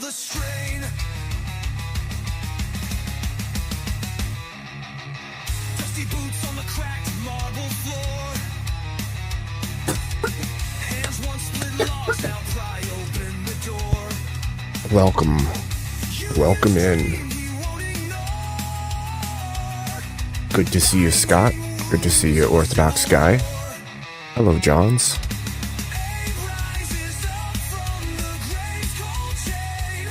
the strain. Dusty boots on the cracked marble floor. Hands once split logs, now pry open the door. Welcome in. Good to see you, Scott. Good to see you, Orthodox guy. Hello, Johns. Abe rises up from the grave's cold chain.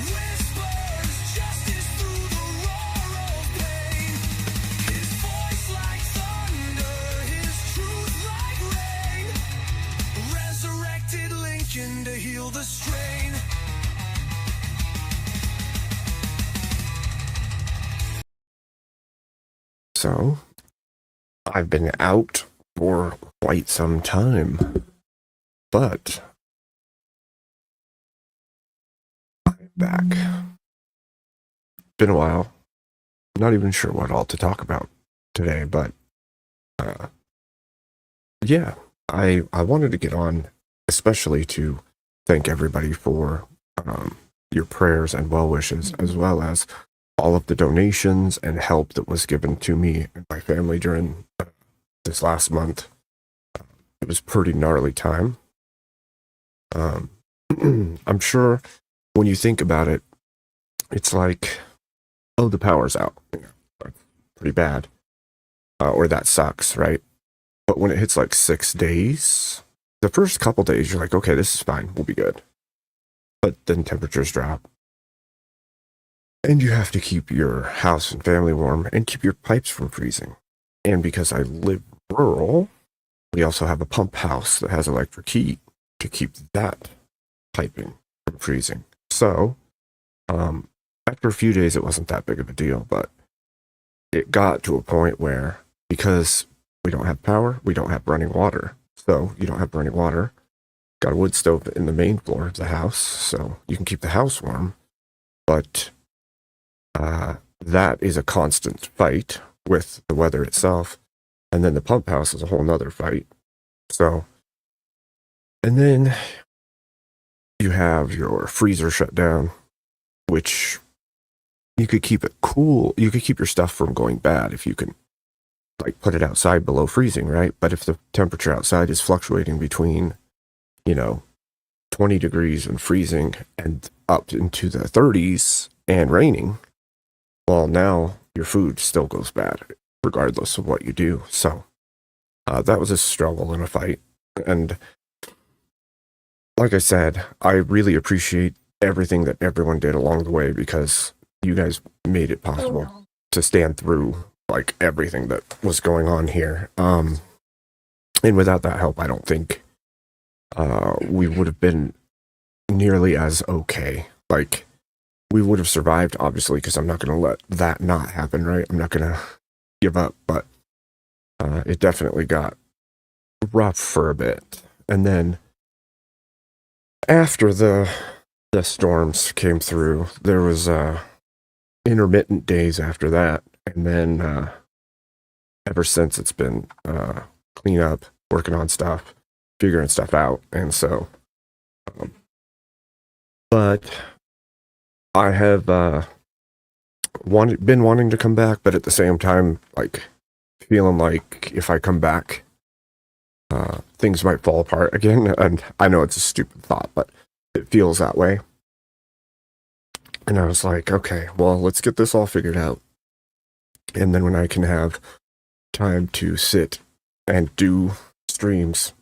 Whispers justice through the roar of pain. His voice like thunder, his truth like rain. Resurrected Lincoln to heal the strain. So, I've been out for quite some time, but I'm back. Been a while. Not even sure what all to talk about today, but yeah, I wanted to get on, especially to thank everybody for your prayers and well wishes, as well as all of the donations and help that was given to me and my family during this last month. It was pretty gnarly time. I'm sure when you think about it, it's like, oh, the power's out. That's pretty bad. Or that sucks, right? But when it hits like 6 days, the first couple days, you're like, okay, this is fine. We'll be good. But then temperatures drop. And you have to keep your house and family warm and keep your pipes from freezing. And because I live rural, we also have a pump house that has electric heat to keep that piping from freezing. So, after a few days, it wasn't that big of a deal, but it got to a point where, because we don't have power, we don't have running water. So, you don't have running water. Got a wood stove in the main floor of the house, so you can keep the house warm. But that is a constant fight with the weather itself. And then the pump house is a whole nother fight. So, and then you have your freezer shut down, which you could keep it cool. You could keep your stuff from going bad if you can, like, put it outside below freezing, right? But if the temperature outside is fluctuating between, 20 degrees and freezing and up into the 30s and raining, well, now your food still goes bad, regardless of what you do. So that was a struggle and a fight. And like I said, I really appreciate everything that everyone did along the way, because you guys made it possible to stand through like everything that was going on here. And without that help, I don't think we would have been nearly as okay. Like, we would have survived, obviously, because I'm not going to let that not happen, right? I'm not going to give up, but it definitely got rough for a bit. And then after the storms came through, there was intermittent days after that. And then ever since, it's been clean up, working on stuff, figuring stuff out. And so, but I have been wanting to come back, but at the same time, like, feeling like if I come back, things might fall apart again. And I know it's a stupid thought, but it feels that way. And I was like, okay, well, let's get this all figured out. And then when I can have time to sit and do streams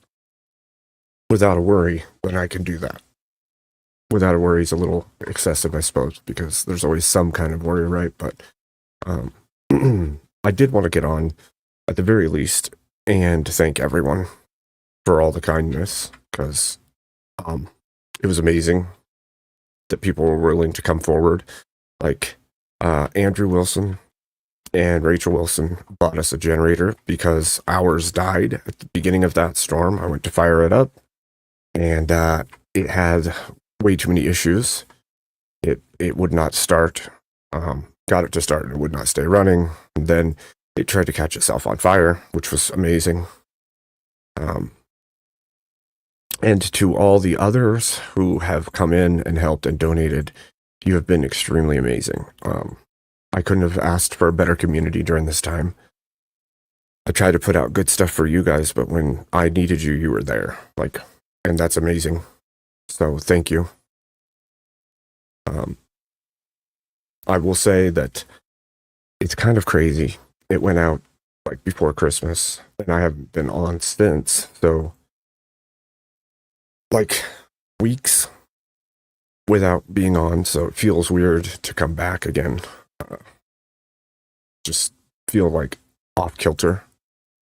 without a worry, then I can do that. Without a worry is a little excessive, I suppose, because there's always some kind of worry, right? But I did want to get on, at the very least, and thank everyone for all the kindness, because it was amazing that people were willing to come forward. Like, Andrew Wilson and Rachel Wilson bought us a generator because ours died at the beginning of that storm. I went to fire it up, and it had way too many issues. It would not start. Got it to start, and it would not stay running. And then it tried to catch itself on fire, which was amazing. And to all the others who have come in and helped and donated, you have been extremely amazing. I couldn't have asked for a better community during this time. I tried to put out good stuff for you guys, but when I needed you, you were there. Like, and that's amazing. So thank you. Um, I will say that it's kind of crazy. It went out like before Christmas, and I haven't been on since. So, like, weeks without being on. So it feels weird to come back again. Uh, just feel like off kilter.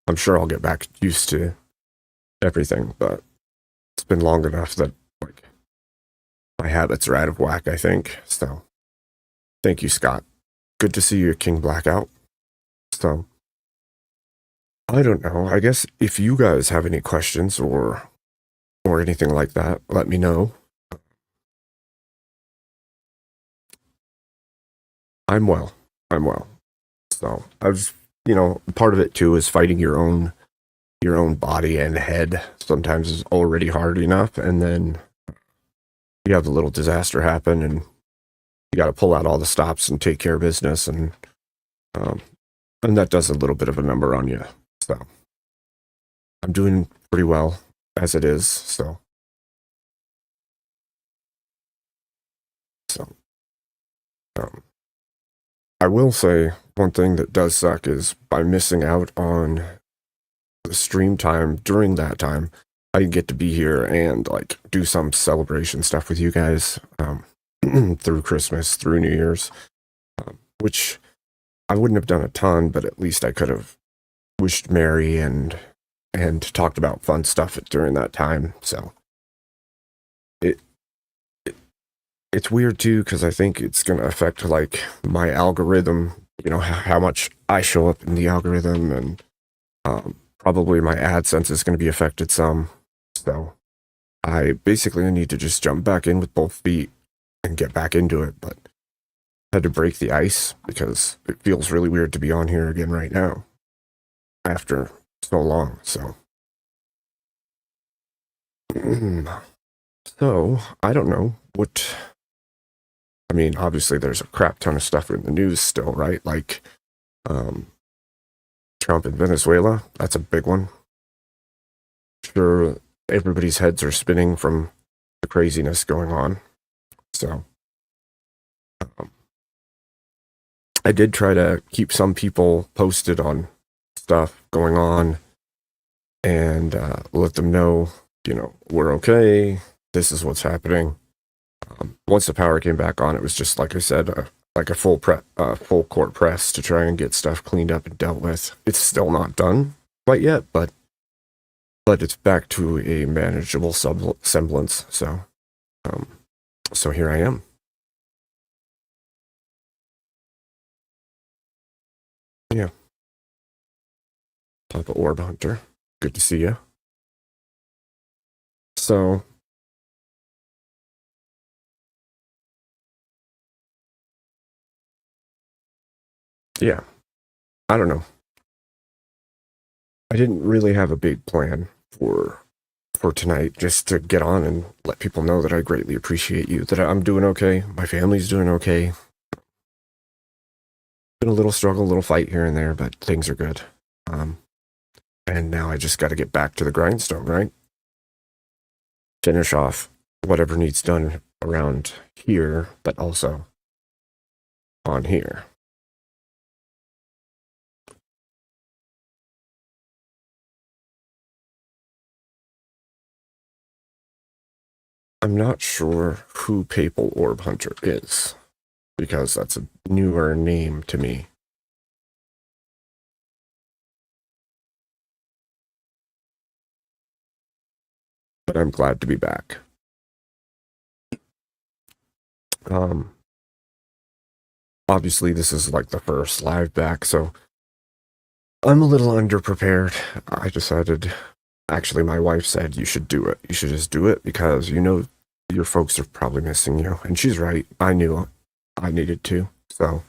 I'm sure I'll get back used to everything, but it's been long enough that like my habits are out of whack, I think. So thank you, Scott. Good to see you, King Blackout. So I don't know. I guess if you guys have any questions or anything like that, let me know. I'm well. I'm well. So I was, part of it too is fighting your own body and head. Sometimes is already hard enough, and then you have the little disaster happen, and you got to pull out all the stops and take care of business, um, and that does a little bit of a number on you. So I'm doing pretty well as it is. So um, I will say one thing that does suck is by missing out on the stream time during that time, I didn't get to be here and like do some celebration stuff with you guys through Christmas, through New Year's, which I wouldn't have done a ton, but at least I could have wished Mary and talked about fun stuff during that time. So it, it it's weird too because I think it's gonna affect like my algorithm. How much I show up in the algorithm, and probably my AdSense is going to be affected some. So I basically need to just jump back in with both feet and get back into it. But I had to break the ice because it feels really weird to be on here again right now after so long. So, so I don't know what. I mean, obviously, there's a crap ton of stuff in the news still, right? Like um, Trump in Venezuela. That's a big one. Sure, everybody's heads are spinning from the craziness going on. So um, I did try to keep some people posted on stuff going on and let them know, we're okay. This is what's happening. Once the power came back on, it was just like I said, like a full court press to try and get stuff cleaned up and dealt with. It's still not done quite yet, but it's back to a manageable semblance. Um, so here I am. Yeah, Papa Orb Hunter. Good to see you. So yeah, I don't know. I didn't really have a big plan for tonight. Just to get on and let people know that I greatly appreciate you. That I'm doing okay. My family's doing okay. Been a little struggle, a little fight here and there, but things are good. Um, and now I just got to get back to the grindstone, right? Finish off whatever needs done around here, but also on here. I'm not sure who Papal Orb Hunter is because that's a newer name to me. But I'm glad to be back. Um, Obviously, this is like the first live back, so I'm a little underprepared. I decided, actually, my wife said you should do it. You should just do it because your folks are probably missing you. And she's right. I knew I needed to. So,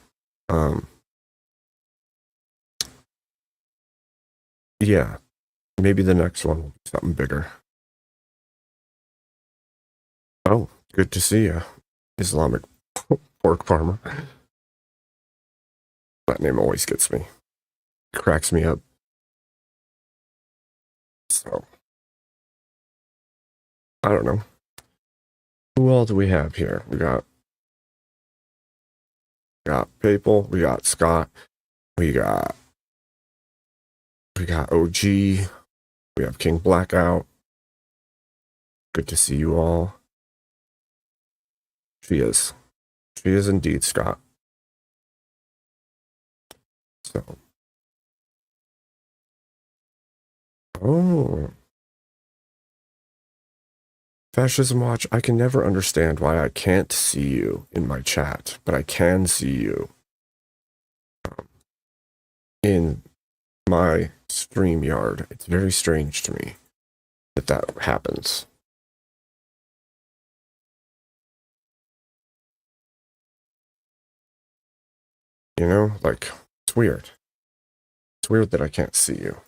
um, yeah, maybe the next one will be something bigger. Oh, good to see you, Islamic pork farmer. That name always gets me, cracks me up. So, I don't know. Who all do we have here? We got Papal, we got Scott, we got OG, we have King Blackout. Good to see you all. She is. She is indeed, Scott. So. Oh. Fascism Watch, I can never understand why I can't see you in my chat, but I can see you in my StreamYard. It's very strange to me that happens. You know, like, it's weird. It's weird that I can't see you.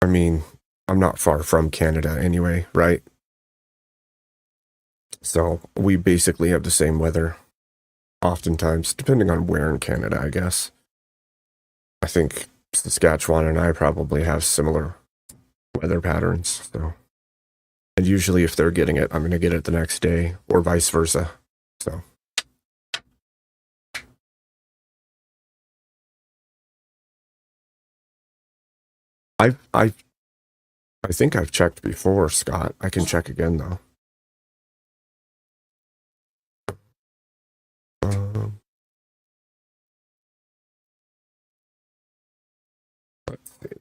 I mean, I'm not far from Canada anyway, right? So we basically have the same weather, oftentimes, depending on where in Canada, I guess. I think Saskatchewan and I probably have similar weather patterns, so. And usually if they're getting it, I'm going to get it the next day, or vice versa. So. I think I've checked before, Scott. I can check again though. Let's see.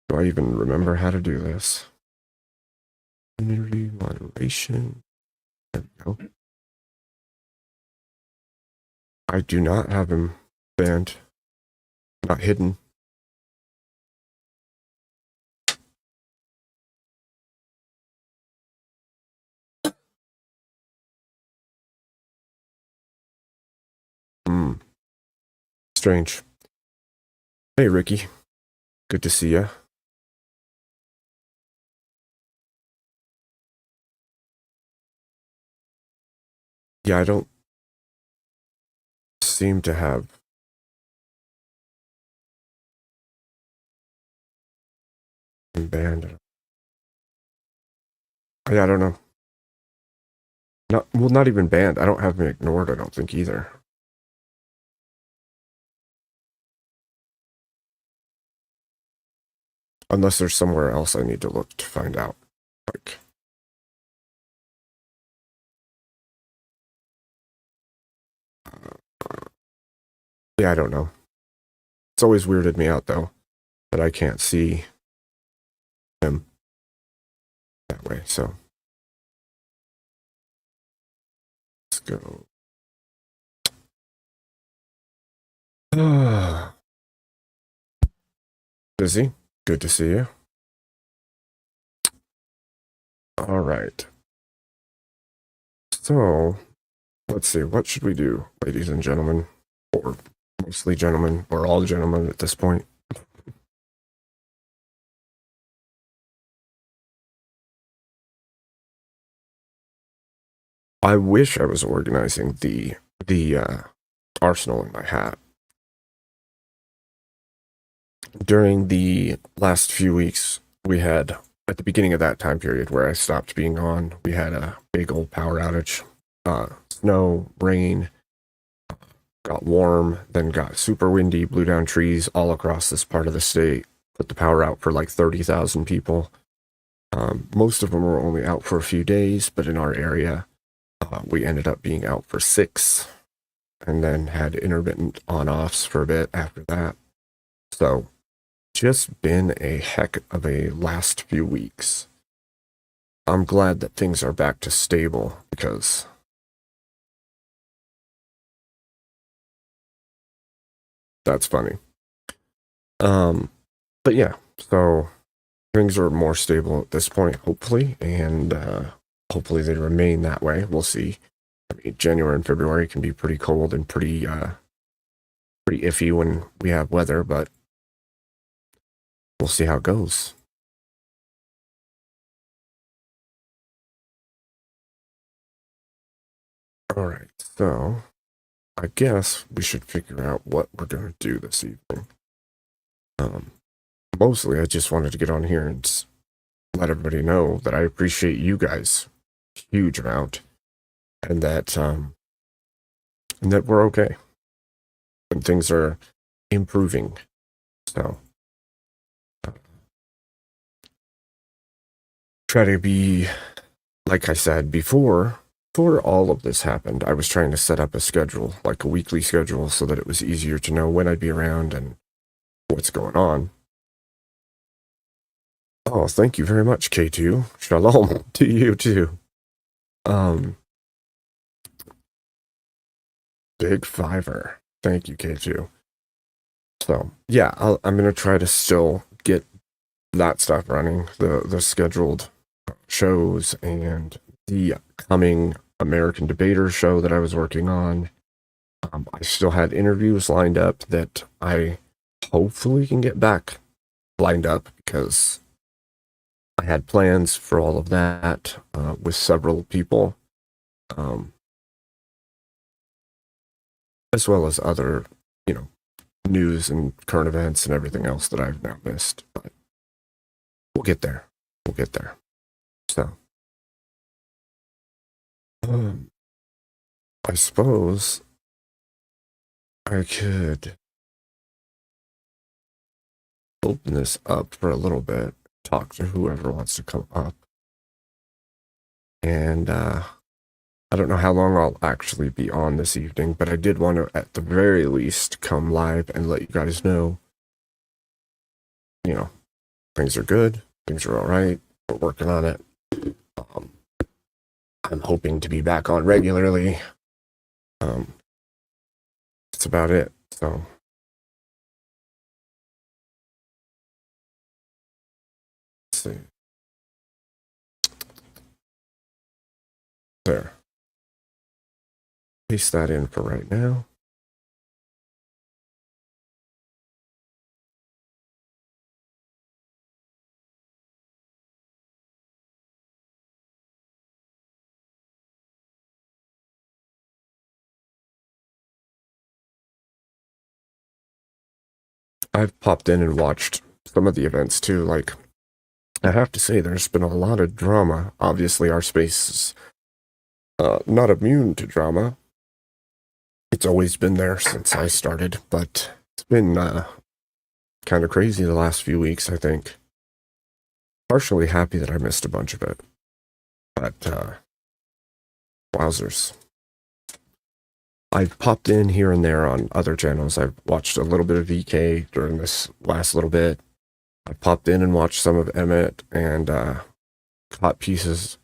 Do I even remember how to do this? Community moderation. There we go. I do not have him banned. Not hidden. Strange. Hey, Ricky. Good to see ya. Yeah, I don't seem to have him banned. Yeah, I don't know. Not even banned. I don't have him ignored, I don't think either. Unless there's somewhere else I need to look to find out. Like, yeah, I don't know. It's always weirded me out though that I can't see him that way. So let's go. Busy. Good to see you. All right. So let's see. What should we do, ladies and gentlemen, or mostly gentlemen, or all gentlemen at this point? I wish I was organizing the arsenal in my hat. During the last few weeks, we had, at the beginning of that time period where I stopped being on, we had a big old power outage. Snow, rain, got warm, then got super windy, blew down trees all across this part of the state, put the power out for like 30,000 people. Most of them were only out for a few days, but in our area, we ended up being out for 6, and then had intermittent on-offs for a bit after that. So, just been a heck of a last few weeks. I'm glad that things are back to stable because that's funny. But yeah, so things are more stable at this point, hopefully, and hopefully they remain that way. We'll see. I mean, January and February can be pretty cold and pretty iffy when we have weather, but we'll see how it goes. All right, so I guess we should figure out what we're going to do this evening. Mostly, I just wanted to get on here and let everybody know that I appreciate you guys a huge amount, and that we're okay and things are improving. So try to be, like I said before all of this happened, I was trying to set up a schedule, like a weekly schedule, so that it was easier to know when I'd be around and what's going on. Oh, thank you very much, K2. Shalom to you too. Big fiver. Thank you, K2. So yeah, I'm gonna try to still get that stuff running, the scheduled shows and the coming American Debater show that I was working on. I still had interviews lined up that I hopefully can get back lined up because I had plans for all of that with several people, as well as other, news and current events and everything else that I've now missed. But we'll get there. We'll get there. So, I suppose I could open this up for a little bit, talk to whoever wants to come up. And I don't know how long I'll actually be on this evening, but I did want to, at the very least, come live and let you guys know, things are good, things are all right, we're working on it. I'm hoping to be back on regularly. That's about it. So, let's see. There. Paste that in for right now. I've popped in and watched some of the events too. Like, I have to say, there's been a lot of drama. Obviously, our space is not immune to drama. It's always been there since I started, but it's been kind of crazy the last few weeks, I think. Partially happy that I missed a bunch of it, but wowzers. I've popped in here and there on other channels. I've watched a little bit of VK during this last little bit. I popped in and watched some of Emmett and caught pieces,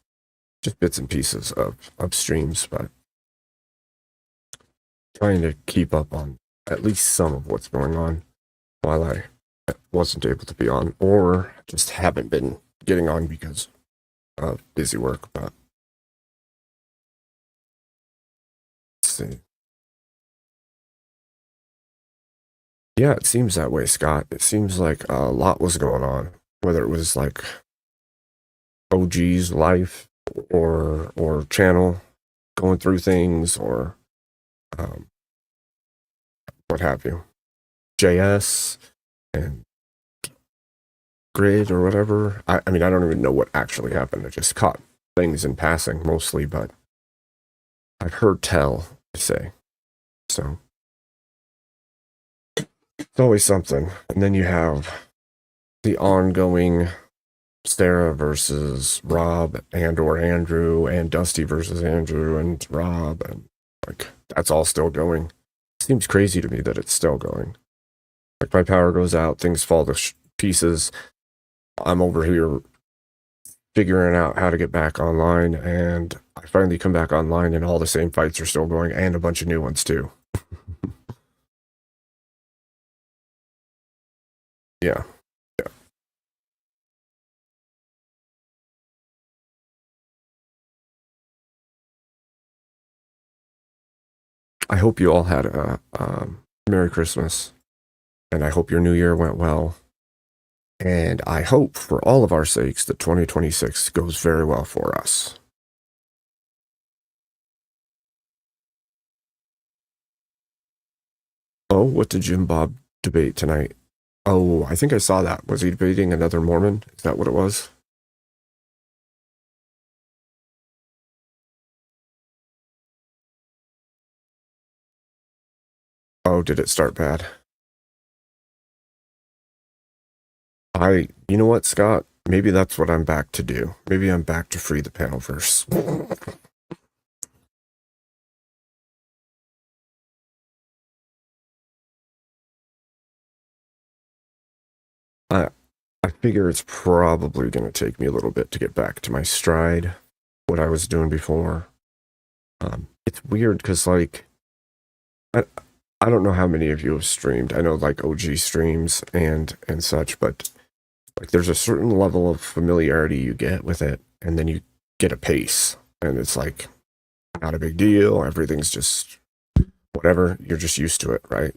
just bits and pieces of streams, but trying to keep up on at least some of what's going on while I wasn't able to be on, or just haven't been getting on because of busy work. But let's see. Yeah, it seems that way, Scott. It seems like a lot was going on, whether it was like OG's life or channel going through things or what have you. JS and Grid or whatever. I mean, I don't even know what actually happened. I just caught things in passing mostly, but I've heard tell, I say. So it's always something. And then you have the ongoing Sarah versus Rob and or Andrew and Dusty versus Andrew and Rob, and like that's all still going. Seems crazy to me that it's still going. Like my power goes out, things fall to pieces. I'm over here figuring out how to get back online, and I finally come back online, and all the same fights are still going, and a bunch of new ones too. Yeah. I hope you all had a Merry Christmas, and I hope your New Year went well. And I hope, for all of our sakes, that 2026 goes very well for us. No, what did Jim Bob debate tonight? Oh, I think I saw that. Was he debating another Mormon? Is that what it was? Oh, did it start bad? You know what, Scott? Maybe that's what I'm back to do. Maybe I'm back to free the panelverse. I, I figure it's probably going to take me a little bit to get back to my stride, what I was doing before. It's weird because, like, I, I don't know how many of you have streamed. I know, like, OG streams and such, but like there's a certain level of familiarity you get with it, and then you get a pace, and it's like not a big deal. Everything's just whatever. You're just used to it, right?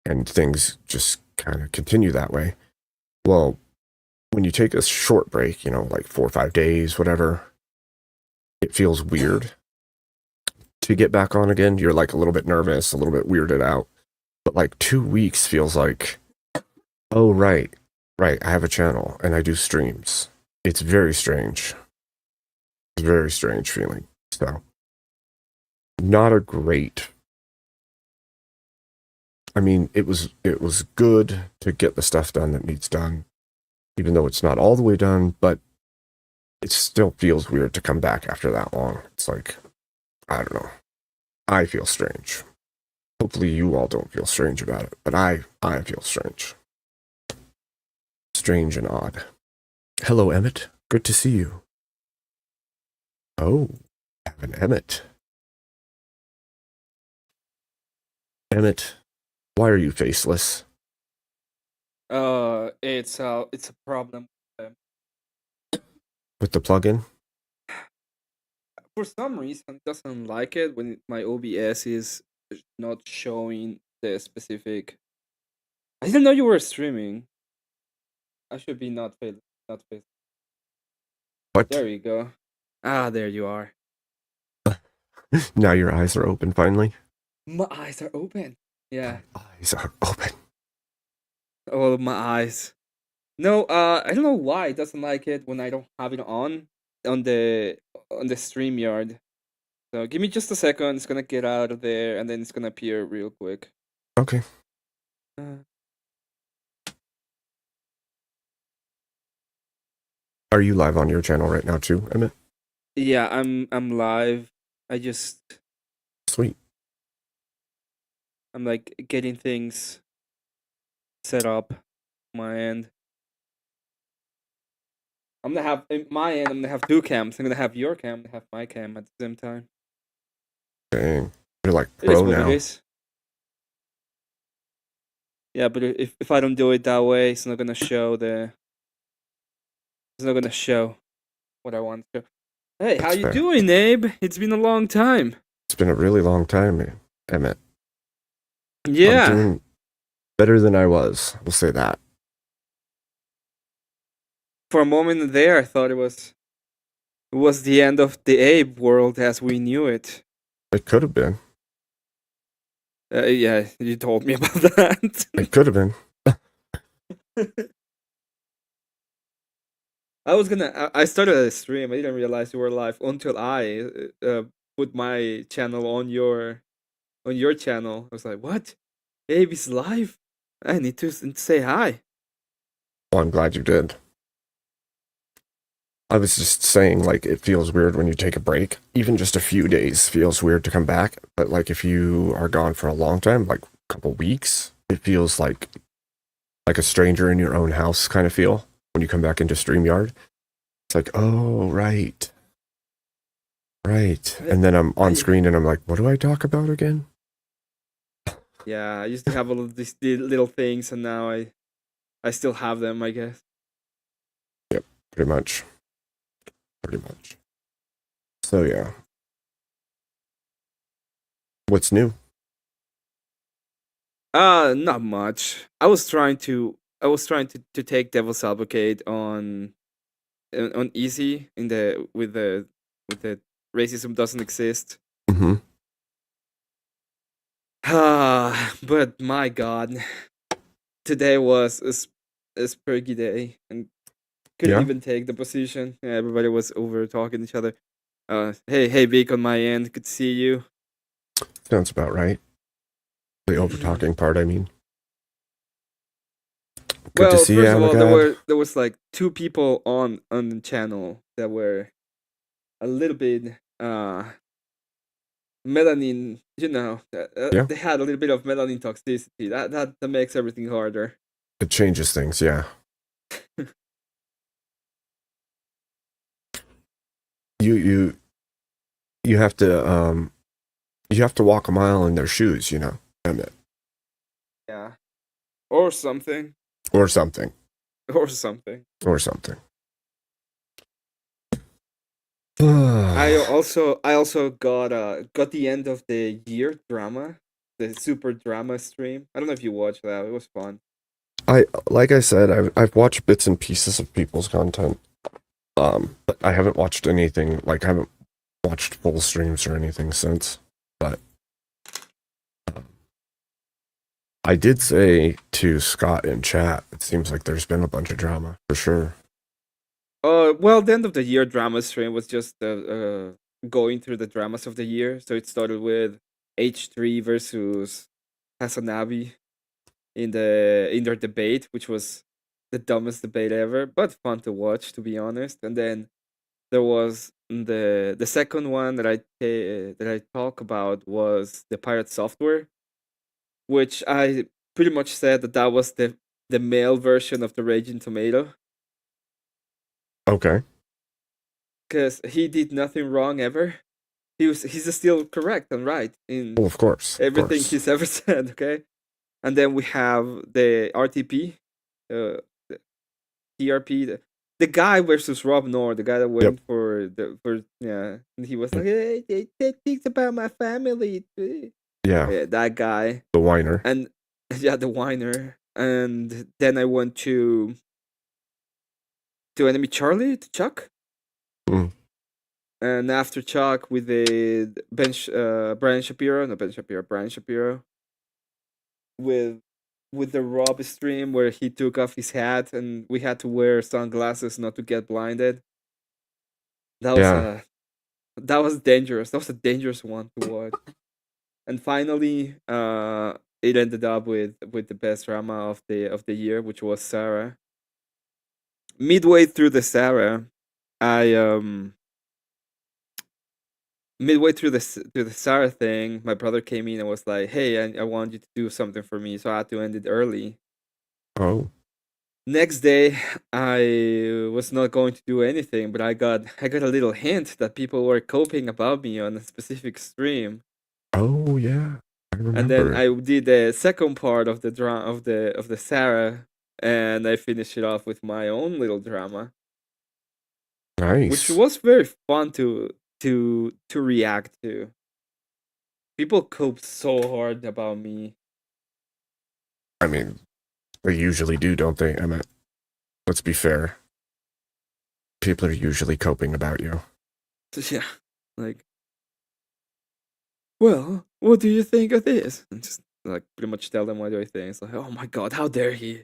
And things just kind of continue that way. Well, when you take a short break, like 4 or 5 days, whatever, it feels weird to get back on again. You're like a little bit nervous, a little bit weirded out. But like 2 weeks feels like, oh, right, I have a channel and I do streams. It's very strange. It's a very strange feeling. So, not a great. I mean, it was good to get the stuff done that needs done, even though it's not all the way done, but it still feels weird to come back after that long. It's like, I don't know. I feel strange. Hopefully you all don't feel strange about it, but I feel strange. Strange and odd. Hello, Emmett. Good to see you. Oh, I have an Emmett. Emmett, why are you faceless? It's a problem. With the plugin? For some reason, it doesn't like it when my OBS is not showing the specific. I didn't know you were streaming. I should be not fail. What? There you go. Ah, there you are. Now your eyes are open finally? My eyes are open. Yeah. Eyes are open. Oh, my eyes. No, I don't know why it doesn't like it when I don't have it on the StreamYard. So give me just a second. It's gonna get out of there, and then it's gonna appear real quick. Okay. Uh, Are you live on your channel right now too, Emmett? yeah, I'm live. Sweet. I'm like getting things set up on my end. I'm gonna have in my end. I'm gonna have two cams. I'm gonna have your cam. I'm gonna have my cam at the same time. Dang. You're like It is pro what it now. is. Yeah, but if I don't do it that way, it's not gonna show the. It's not gonna show what I want to. Hey, how That's you fair. doing, Abe? It's been a long time. It's been a really long time, man. Emmett. I'm Yeah. doing better than I was. We'll say that. For a moment there, I thought it was the end of the Abe world as we knew it. It could have been. Yeah, you told me about that. It could have been. I started a stream. I didn't realize you were live until I put my channel on your channel. I was like, "What? Abe is live? I need to say hi." Well, I'm glad you did. I was just saying, like, it feels weird when you take a break. Even just a few days feels weird to come back. But, like, if you are gone for a long time, like a couple weeks, it feels like a stranger in your own house kind of feel when you come back into StreamYard. It's like, oh, right. Right. And then I'm on screen and I'm like, what do I talk about again? Yeah, I used to have all of these little things, and now I still have them, I guess. Yep, pretty much. Pretty much. So, yeah. What's new? Not much. I was trying to take Devil's Advocate on easy in the with the racism doesn't exist. Mm-hmm. But my God, today was a spurgy day, and couldn't Yeah, even take the position. Yeah, everybody was over talking to each other. Hey, Vic, on my end, good to see you. sounds about right. The over talking part, I mean. Good to Well, see you, first of all, Amagad. there was like two people on the channel that were a little bit melanin. Yeah, They had a little bit of melanin toxicity. That makes everything harder. it changes things. Yeah, you you you have to walk a mile in their shoes. Emmett, Yeah, or something, or something, or something. or something. I also got the end of the year drama, the super drama stream. I don't know if you watched that. It was fun. Like I said, I've watched bits and pieces of people's content. But I haven't watched anything. Like, I haven't watched full streams or anything since. But I did say to Scott in chat, it seems like there's been a bunch of drama for sure. Well, the end of the year drama stream was just going through the dramas of the year. So it started with H3 versus Hasanabi in their debate, which was the dumbest debate ever, but fun to watch, to be honest. And then there was the second one that I talk about was the pirate software, which I pretty much said that was the male version of the Raging Tomato, Okay. because he did nothing wrong ever. He's still correct and right in Well, of course, of everything course. he's ever said. Okay, and then we have the RTP, the TRP, the guy versus Rob Nord, the guy that Yep. went for yeah, and he was like, hey, they said things about my family. Yeah. Yeah, that guy, The whiner. and yeah, the whiner. And then I went to Enemy Charlie, to Chuck. Mm. And after Chuck, we did Brian Shapiro, no Ben Shapiro, Brian Shapiro, with the Rob stream where he took off his hat and we had to wear sunglasses not to get blinded. That was Yeah. a that was dangerous. That was a dangerous one to watch. And finally, it ended up with the best drama of the year, which was Sarah. Midway through the Sarah, I midway through the Sarah thing, my brother came in and was like, "Hey, I want you to do something for me," so I had to end it early. Oh. Next day, I was not going to do anything, but I got a little hint that people were coping about me on a specific stream, Oh yeah. I and then remember. I did the second part of the of the Sarah, and I finished it off with my own little drama, which Nice. was very fun to react to. People cope so hard about me. I mean, they usually do, don't they, Emmett? Let's be fair. People are usually coping about you. Yeah, like, well, what do you think of this? And just like pretty much tell them what do I think. It's like, oh my god, how dare he?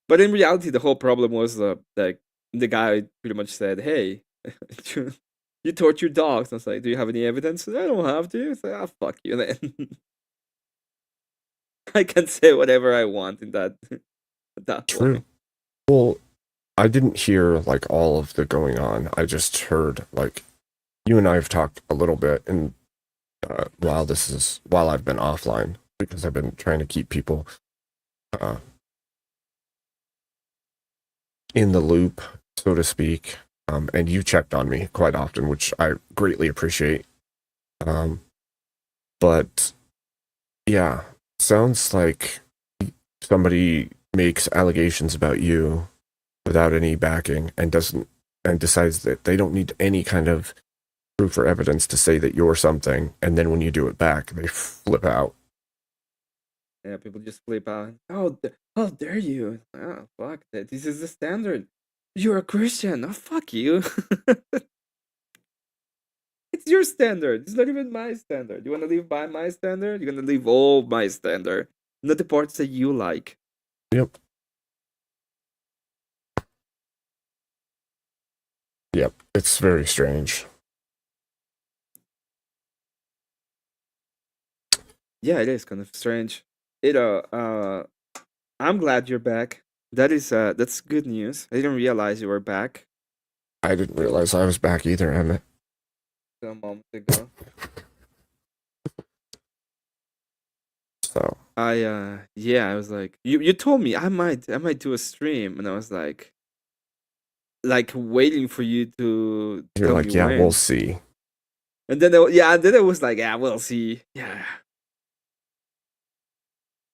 But in reality, the whole problem was like the guy pretty much said, "Hey, you torture dogs." And I was like, "Do you have any evidence?" I don't have to. It's like, "Ah, fuck you then." I can say whatever I want in that at that True. point. Well, I didn't hear like all of the going on. I just heard like you and I have talked a little bit, and while I've been offline because I've been trying to keep people uh, in the loop, so to speak. And you checked on me quite often, which I greatly appreciate. Um, but yeah, sounds like somebody makes allegations about you without any backing and decides that they don't need any kind of proof or evidence to say that you're something, and then when you do it back, they flip out. Yeah, people just flip out. Oh, how dare you? Oh, fuck that. This is the standard. You're a Christian. Oh, fuck you. it's your standard. It's not even my standard. You want to live by my standard? You're gonna live all my standard, not the parts that you like. Yep. Yep. It's very strange. Yeah, it is kind of strange. It I'm glad you're back. That's good news. I didn't realize you were back I didn't realize I was back either, Emmett. a moment ago. So I was like, you told me I might do a stream, and I was like waiting for you to you're tell me like, yeah, we'll when. see. And then it was like, yeah, we'll see. Yeah,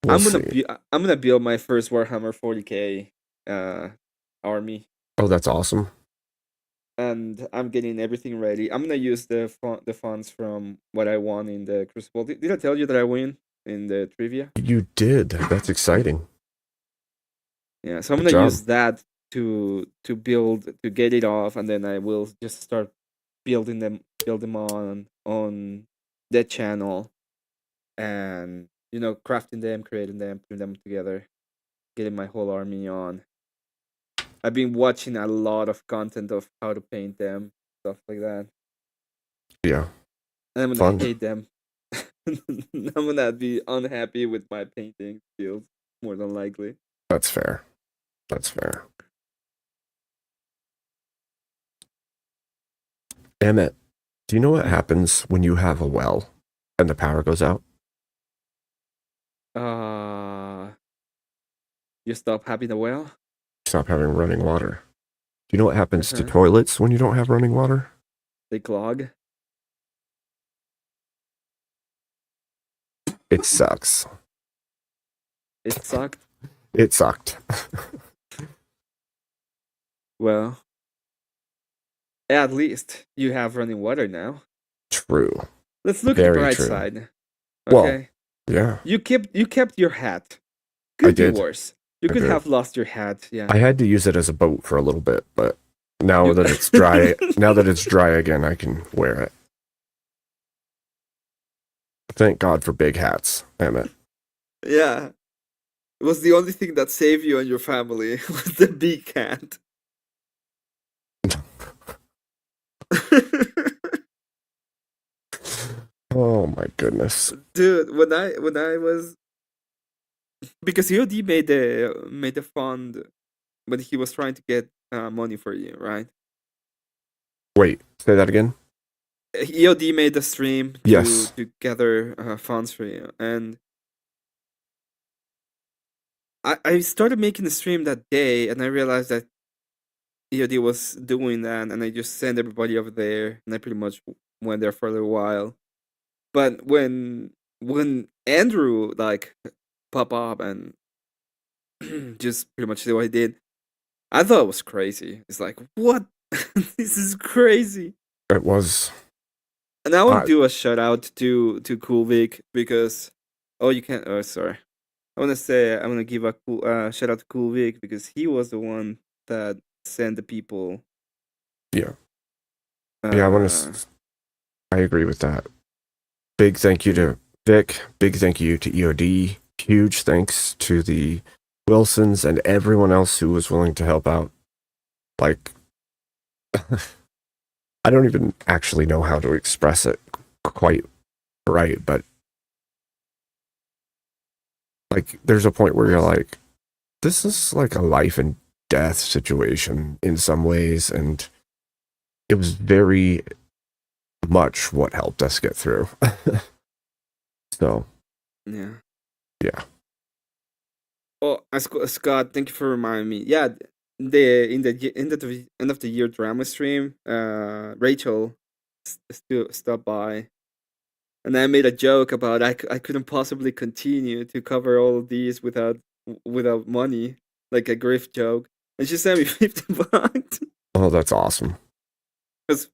We'll see. I'm gonna build my first Warhammer 40k army, Oh, that's awesome. and I'm getting everything ready. I'm gonna use the funds from what I won in the Crucible. Did I tell you that I win in the trivia? You did. That's exciting. Yeah, so I'm Good gonna job. use that to build to get it off, and then I will just start build them on that channel, and crafting them, creating them, putting them together, getting my whole army on. I've been watching a lot of content of how to paint them, stuff like that, Yeah. and I'm gonna Fun. hate them. I'm gonna be unhappy with my painting skills more than likely. That's fair. That's fair. Emmett, do you know what happens when you have a well and the power goes out? Uh, you stop having a well. Stop having running water. Do you know what happens to Uh-huh. toilets when you don't have running water? They clog. It sucks. It sucked. It sucked. Well, at least you have running water now. True. Let's look at the Very bright true. side. Well, Okay. yeah, You kept your hat. I Could be did. worse. You I could did. have lost your hat. Yeah. I had to use it as a boat for a little bit, but now You- that it's dry, now that it's dry again, I can wear it. Thank God for big hats, Emmett. Yeah. It was the only thing that saved you and your family was the big hat. Oh my goodness. Dude, when I was because EOD made the fund when he was trying to get money for you, right? Wait, say that again? EOD made the stream to Yes. to gather funds for you, and I started making the stream that day, and I realized that EOD was doing that, and I just sent everybody over there, and I pretty much went there for a little while. But when Andrew like pop up and just pretty much did what he did, I thought it was crazy. It's like, what? This is crazy. It was. And I will I, do a shout out to Cool Vic because you can't. Oh, sorry. I want to say I want to give a cool shout out to Cool Vic because he was the one that sent the people. yeah. Yeah, I agree with that. Big thank you to Vic. Big thank you to EOD. Huge thanks to the Wilsons and everyone else who was willing to help out. Like, I don't even actually know how to express it quite right, but like, there's a point where you're like, this is like a life and death situation in some ways, and it was very much what helped us get through. So, Yeah. yeah. Oh, Scott, thank you for reminding me. Yeah, the in the end of the year drama stream, Rachel still stopped by, and I made a joke about I couldn't possibly continue to cover all of these without money, like a grift joke, and she sent me $50. Oh, that's awesome. It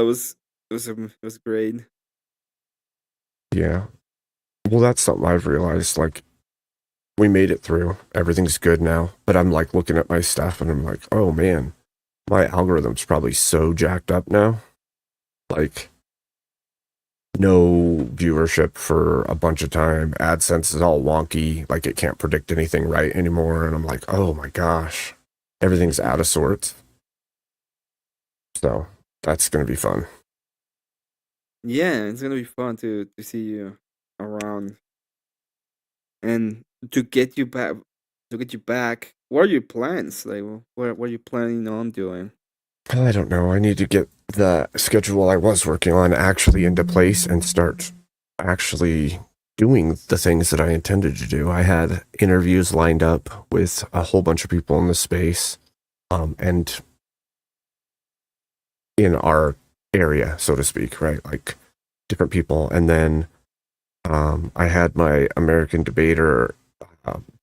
was it was great. Yeah. Well, that's something I've realized. Like, we made it through. Everything's good now. But I'm like looking at my stuff and I'm like, oh man, my algorithm's probably so jacked up now. Like, no viewership for a bunch of time. AdSense is all wonky. Like, it can't predict anything right anymore. And I'm like, oh my gosh, everything's out of sorts. So that's going to be fun. Yeah, it's gonna be fun to see you around and to get you back. To get you back, what are your plans? Like, what are you planning on doing? I don't know. I need to get the schedule I was working on actually into place and start actually doing the things that I intended to do. I had interviews lined up with a whole bunch of people in the space, and in our area, so to speak, right? Like different people. And then I had my American debater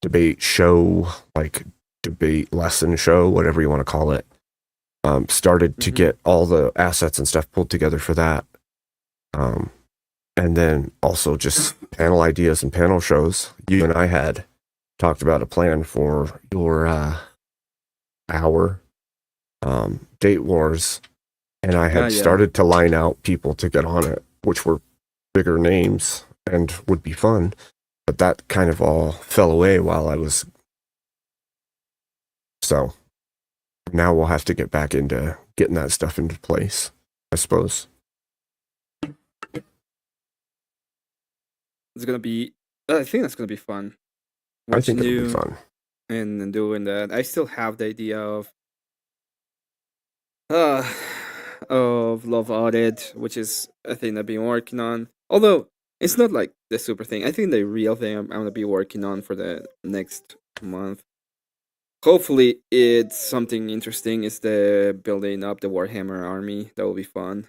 debate show, like debate lesson show, whatever you want to call it. Started to Mhm. get all the assets and stuff pulled together for that. And then also just panel ideas and panel shows. You and I had talked about a plan for your our date wars, and I had Yeah. started to line out people to get on it, which were bigger names and would be fun. But that kind of all fell away while I was. So now we'll have to get back into getting that stuff into place, I suppose. It's gonna be. I think that's gonna be fun. I think Watching it'll be you fun. and doing that. I still have the idea uh of Love Audit, which is a thing I've been working on. Although it's not like the super thing. I think the real thing I'm gonna be working on for the next month. Hopefully, it's something interesting. Is the building up the Warhammer army? That will be fun.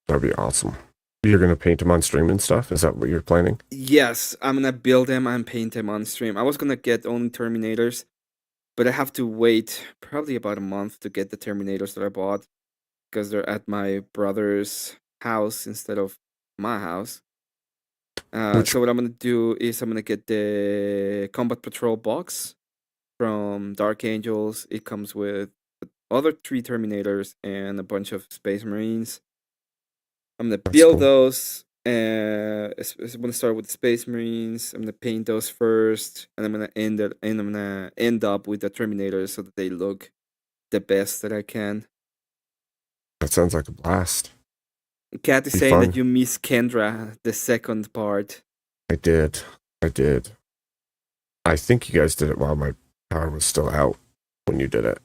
That'd be awesome. You're gonna paint them on stream and stuff. Is that what you're planning? Yes, I'm gonna build them and paint them on stream. I was gonna get only Terminators, but I have to wait probably about a month to get the Terminators that I bought because they're at my brother's house instead of my house. Which So what I'm gonna do is I'm gonna get the Combat Patrol box from Dark Angels. It comes with other 3 Terminators and a bunch of Space Marines. I'm gonna that's build cool. those. I'm gonna start with the Space Marines. I'm gonna paint those first, and I'm gonna end up with the Terminators so that they look the best that I can. That sounds like a blast. Kat is Be saying that fun. you miss Kendra, the second part. I did. I did. I think you guys did it while my power was still out when you did it.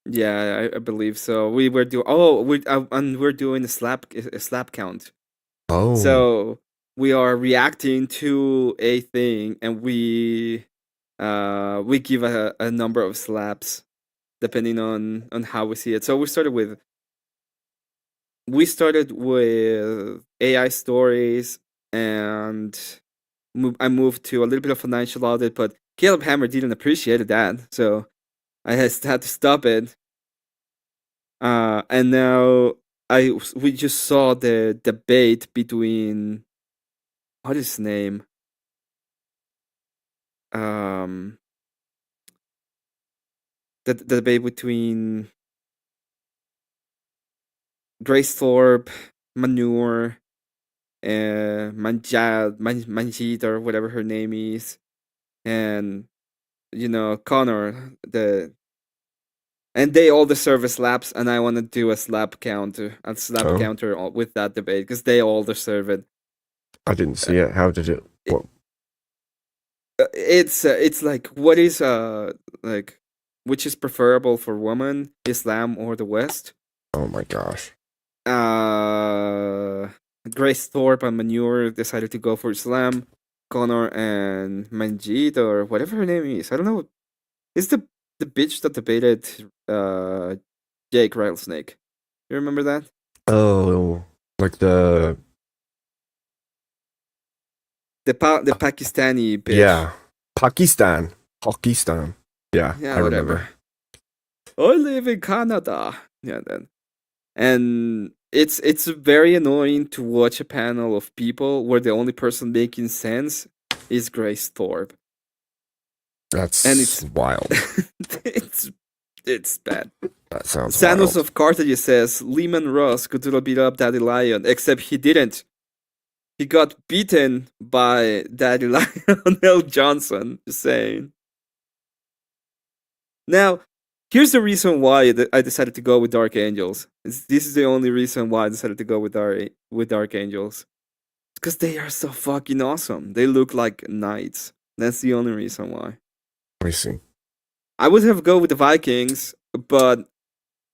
Yeah, I believe so. We were doing. Oh, we're doing a slap count. Oh, So we are reacting to a thing, and we give a number of slaps depending on how we see it. So we started with AI stories, and I moved to a little bit of financial audit, but Caleb Hammer didn't appreciate that, so I had to stop it. And now we just saw the debate between what is his name? Um, the debate between Grace Thorpe, Manure, Manjit or whatever her name is, and Connor. And they all deserve a slaps, and I want to do a slap oh, counter with that debate because they all deserve it. I didn't Uh, see it. How did it? it it's like what is like which is preferable for women, Islam or the West? Oh my gosh. Uh, Grace Thorpe and Manure decided to go for Islam. Connor and Manjit or whatever her name is. I don't know. It's the bitch that debated Jake Rattlesnake. You remember that? Oh, like The Pakistani bitch. yeah, Pakistan. Yeah, I Yeah, whatever. remember. I live in Canada. Yeah, then. And it's very annoying to watch a panel of people where the only person making sense is Grace Thorpe. And That's it's wild. it's It's bad. That sounds Sanos wild. of Carthage says Lehman Russ could beat up Daddy Lion, except he didn't. He got beaten by Daddy Lionel Johnson. Just saying. Now, here's the reason why I decided to go with Dark Angels. This is the only reason why I decided to go with Dark Angels. Because they are so fucking awesome. They look like knights. That's the only reason why. Let me see. I would have go with the Vikings, but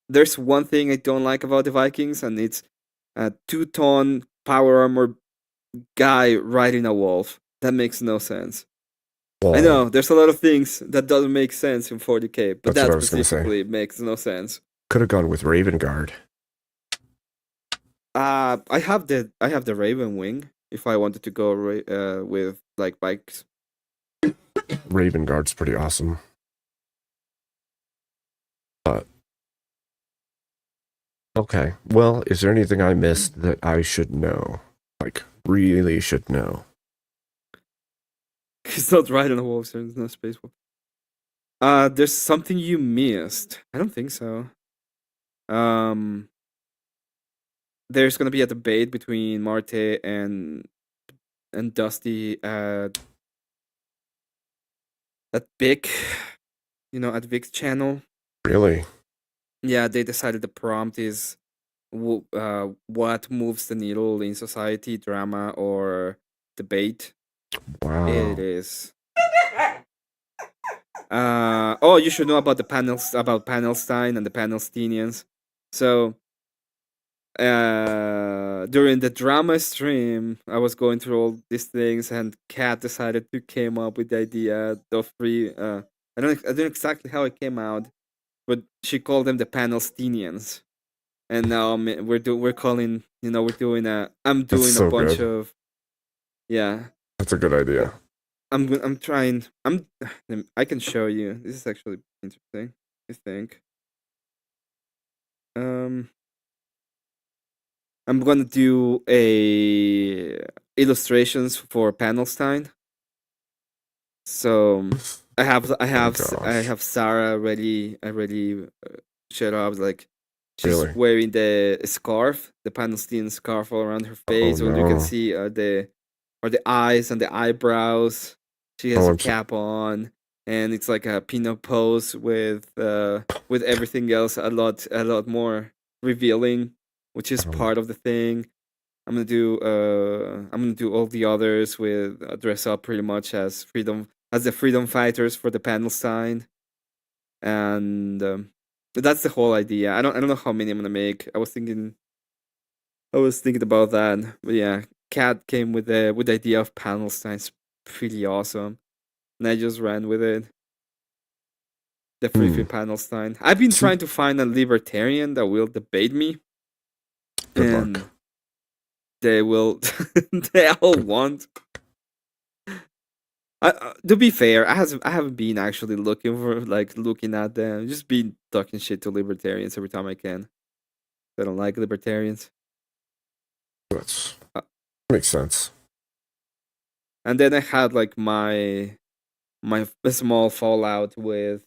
there's one thing I don't like about the Vikings, and it's a 2-ton power armor guy riding a wolf. That makes no sense. I Well, know there's a lot of things that doesn't make sense in 40k, but That's what that I was gonna say. specifically makes no sense. could have gone with Raven Guard. I have the Raven Wing if I wanted to go with like bikes. Raven Guard's pretty awesome. But okay. Well, is there anything I missed that I should know? Like, really should know? He's not riding a wolf, so there's no space wolf. There's something you missed. I don't think so. There's gonna be a debate between Marte and Dusty at Vic, at Vic's channel. Really? Yeah, they decided the prompt is what moves the needle in society, drama or debate. Wow. It is. Oh, you should know about the panels about Panelstein and the Panelstinians. So during the drama stream, I was going through all these things, and Kat decided to came up with the idea of free. I don't know exactly how it came out, but she called them the Panelstinians, and now we're calling we're doing a I'm That's doing so a bunch good. of yeah. That's a good idea. I'm trying. I can show you. This is actually interesting. I think. Um, I'm gonna do a illustrations for Panelstein. So I gosh. have Sarah already showed up like she's Really? wearing the scarf, the Panelstein scarf all around her Oh face. All you can no. see are the eyes and the eyebrows. She has Oh, a cap on, and it's like a pinup pose with everything else a lot more revealing, which is um, part of the thing. I'm gonna do all the others with dress up pretty much as the freedom fighters for the panel sign, and that's the whole idea. I don't know how many I'm gonna make. I was thinking about that, but yeah, Cat came with the idea of panel signs, pretty awesome, and I just ran with it. The free hmm. panel sign. I've been See, trying to find a libertarian that will debate me, good luck. and they will. They all want. To be fair, I haven't been actually looking at them. Just been talking shit to libertarians every time I can. I don't like libertarians. That's Uh, makes sense. and then I had like my small fallout with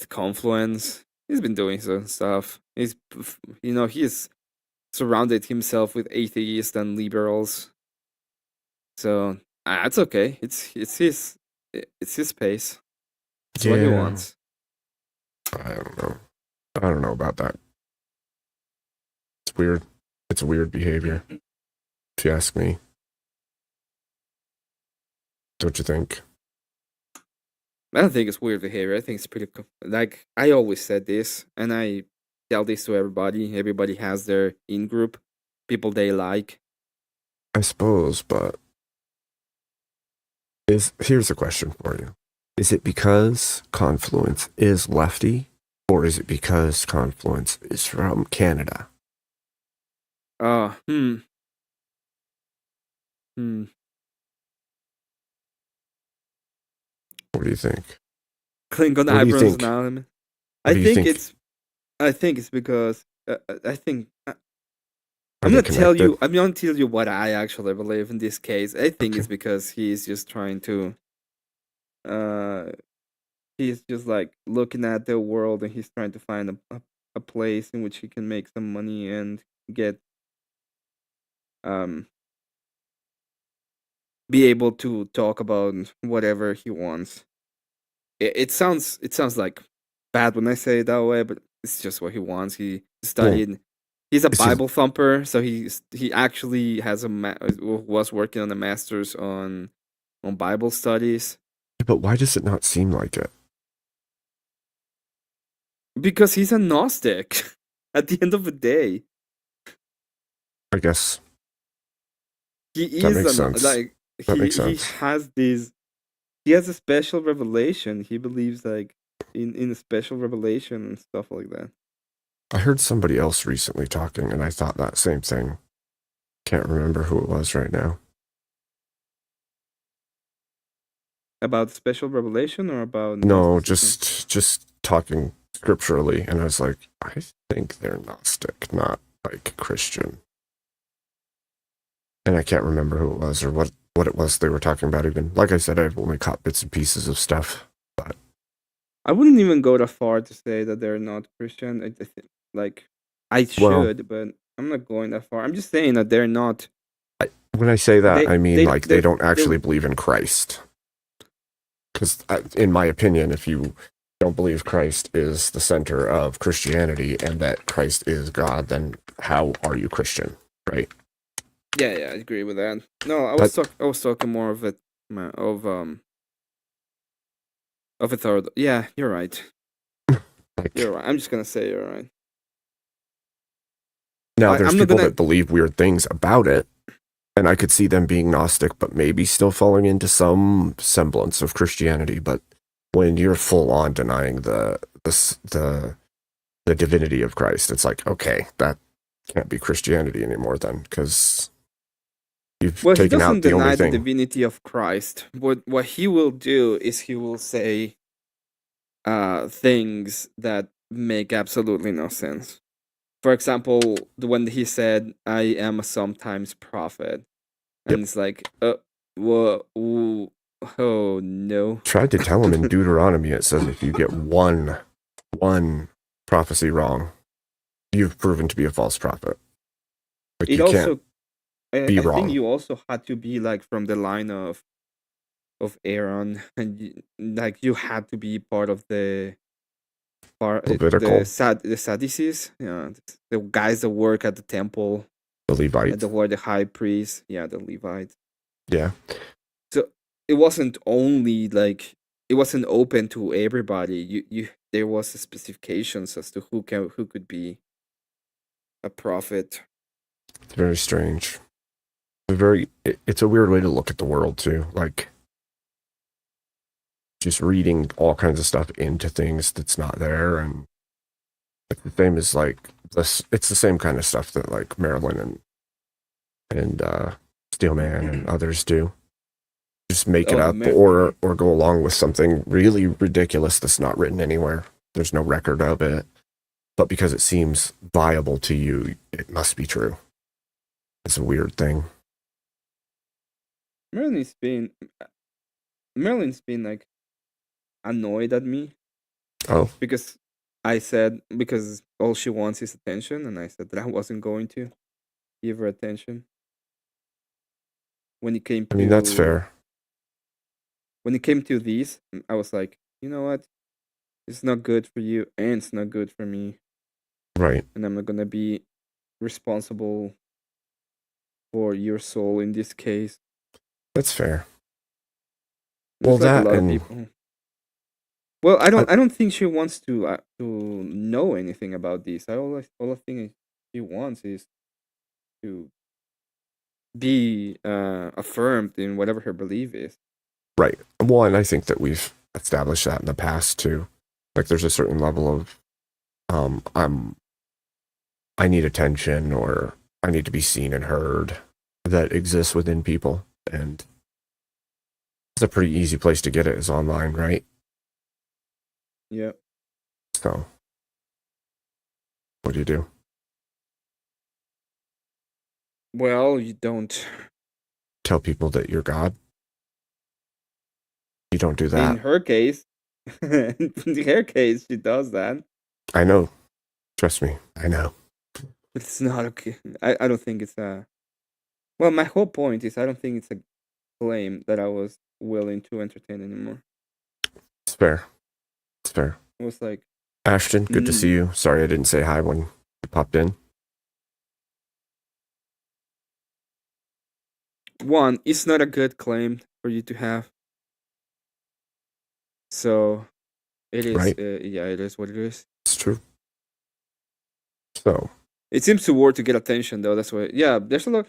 Confluence. He's been doing some stuff. He's surrounded himself with atheists and liberals. So it's okay. It's his pace. It's what he Yeah. wants. I don't know. I don't know about that. It's weird. It's a weird behavior, if you ask me. Don't you think? I don't think it's weird behavior. I think it's pretty like I always said this, and I tell this to everybody. Everybody has their in group, people they like. I suppose, but here's a question for you. Is it because Confluence is lefty, or is it because Confluence is from Canada? Uh, hmm, hmm. What do you think? Klingon What do you eyebrows think? now. What I do you think think? it's. I think it's because I think Are they connected? I'm gonna tell you what I actually believe in this case. I think Okay. it's because he's just trying to uh he's just like looking at the world and he's trying to find a place in which he can make some money and get um be able to talk about whatever he wants. It sounds like bad when I say it that way, but it's just what he wants. He Well, studied. He's a is he, Bible thumper, so he actually has was working on a master's on Bible studies but why does it not seem like it? because he's a Gnostic. At the end of the day, I guess he that is makes sense. like That makes he sense. has this. He has a special revelation. He believes like in a special revelation and stuff like that. I heard somebody else recently talking, and I thought that same thing. Can't remember who it was right now. About special revelation or about No, Gnosticism? just talking scripturally, and I was like, I think they're Gnostic, not like Christian. And I can't remember who it was or what it was they were talking about even. Like I said, I've only caught bits and pieces of stuff. But I wouldn't even go that far to say that they're not Christian. I think, like, I well, should, but I'm not going that far. I'm just saying that they're not. when I say that, They I mean they like they they don't they. actually believe in Christ. Because in my opinion, if you don't believe Christ is the center of Christianity and that Christ is God, then how are you Christian, right? Yeah, I agree with that. No, But I was talking more of it of a third. Yeah, you're right. like You're right. I'm just gonna say you're right. now, there's I'm not people gonna. that believe weird things about it, and I could see them being Gnostic, but maybe still falling into some semblance of Christianity. But when you're full on denying the divinity of Christ, it's like, okay, that can't be Christianity anymore then, because you've Well, he taken out doesn't the only deny the thing. divinity of Christ. What he will do is he will say things that make absolutely no sense. For example, the when he said, "I am a sometimes prophet," Yep. and it's like, oh no. Tried to tell him in Deuteronomy, it says if you get one prophecy wrong, you've proven to be a false prophet. Like It you can't also, be I think wrong. you also had to be like from the line of Aaron, and like you had to be part of Levitical, the Sadducees, yeah, the guys that work at the temple, the and Levites. the were the high priest, yeah, the Levites. Yeah, So it wasn't only like it wasn't open to everybody. You there was specifications as to who could be a prophet. it's very strange. It's a weird way to look at the world too. Like just reading all kinds of stuff into things that's not there, and it's the same as like this. It's the same kind of stuff that like Marilyn and Steelman and others do. Just make it Oh, up or go along with something really ridiculous that's not written anywhere. There's no record of it, but because it seems viable to you, it must be true. It's a weird thing. Marilyn's been Marilyn's been like annoyed at me Oh, because I said because all she wants is attention, and I said that I wasn't going to give her attention when it came I mean that's to fair, these. I was like, you know what? It's not good for you, and it's not good for me, right? and I'm not gonna be responsible for your soul in this case. That's fair. Well, There's like a that lot of and people. Well, I, I don't think she wants to know anything about this. All I think she wants is to be affirmed in whatever her belief is. right. Well, and I think that we've established that in the past too. Like, there's a certain level of I'm I need attention or I need to be seen and heard that exists within people, and it's a pretty easy place to get it is online, right? Yeah. So, what do you do? Well, you don't. Tell people that you're God? You don't do In that, her case, In her case, she does that. I know. Trust me. I know. But it's not okay. I don't think it's a. Well, my whole point is I don't think it's a claim that I was willing to entertain anymore. It's fair. It's fair. It was like, Ashton, good to see you. Sorry I didn't say hi when you popped in. one, it's not a good claim for you to have. So it is, Right. yeah, it is what it is. It's true. So, It seems to work to get attention, though. That's why, yeah, there's a lot.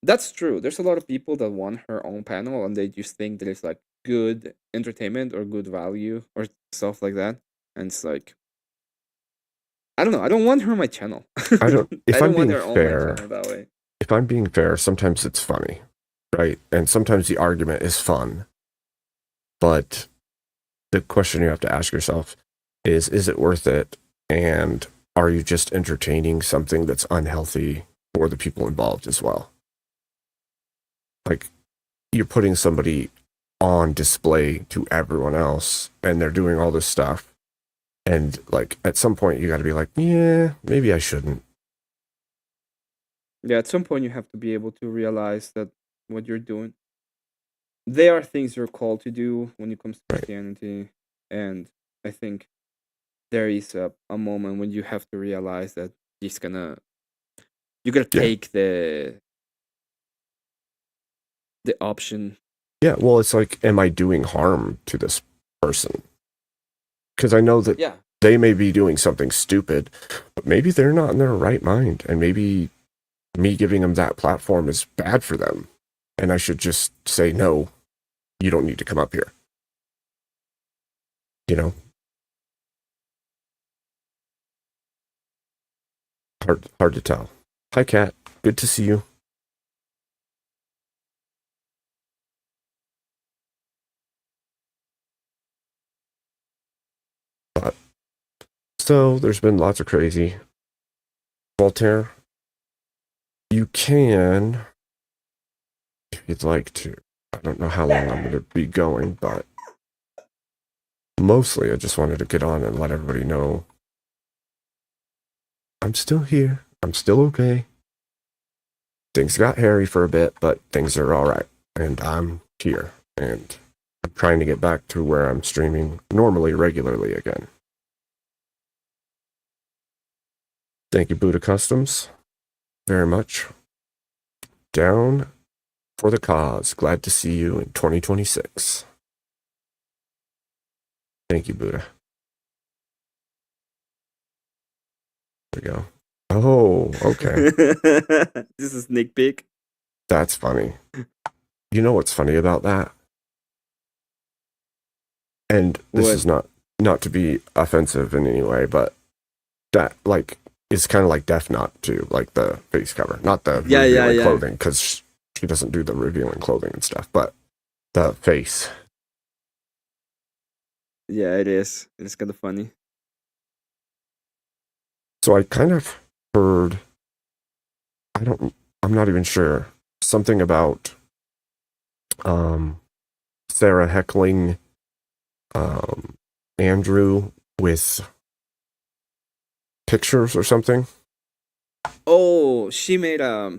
That's true. There's a lot of people that want her own panel and they just think that it's like good entertainment or good value or stuff like that. And it's like, I don't know. I don't want her on my channel. I don't, I if don't I'm want being her on my fair, channel that way. if I'm being fair, sometimes it's funny, right? And sometimes the argument is fun. But the question you have to ask yourself is it worth it? And are you just entertaining something that's unhealthy for the people involved as well? Like, you're putting somebody on display to everyone else and they're doing all this stuff. And like, at some point you got to be like, yeah, maybe I shouldn't. Yeah, at some point you have to be able to realize that what you're doing, there are things you're called to do when it comes to Right. Christianity. And I think there is a moment when you have to realize that you're gonna Yeah. take the option. Yeah, well, it's like, am I doing harm to this person? Because I know that Yeah. they may be doing something stupid, but maybe they're not in their right mind. And maybe me giving them that platform is bad for them. And I should just say, no, you don't need to come up here. You know? Hard to tell. Hi, Kat. Good to see you. But so there's been lots of crazy. Voltaire, you can, if you'd like to. I don't know how long I'm going to be going, but mostly I just wanted to get on and let everybody know I'm still here. I'm still okay. Things got hairy for a bit, but things are all right. And I'm here. And I'm trying to get back to where I'm streaming normally, regularly again. Thank you, Buddha Customs, very much. Down for the cause. Glad to see you in 2026. Thank you, Buddha. There we go. Oh, okay. This is a sneak peek. That's funny. You know what's funny about that? And this What? is not to be offensive in any way, but that like is kind of like Death Knot too, like the face cover, not the revealing clothing, because she doesn't do the revealing clothing and stuff, but the face. Yeah, it is. It's kind of funny. So I kind of heard, I'm not even sure, something about Sarah heckling Andrew with pictures or something. Oh, she made a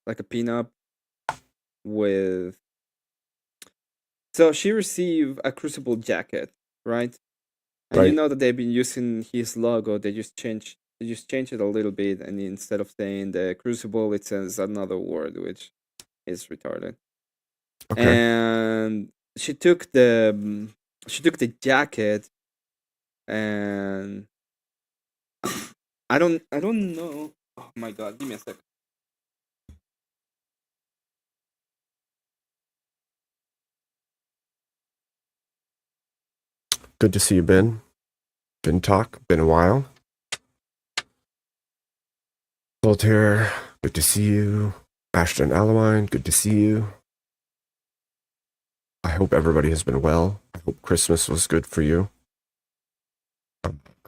like a pinup with. So she received a Crucible jacket, right? And you Right. know that they've been using his logo. They just changed it a little bit, and instead of saying the Crucible, it says another word, which is retarded. Okay. And she took the jacket, and I don't know. Oh my god, give me a second. Good to see you, Ben. Ben Talk, been a while. Voltaire, good to see you. Ashton Allewine, good to see you. I hope everybody has been well. I hope Christmas was good for you.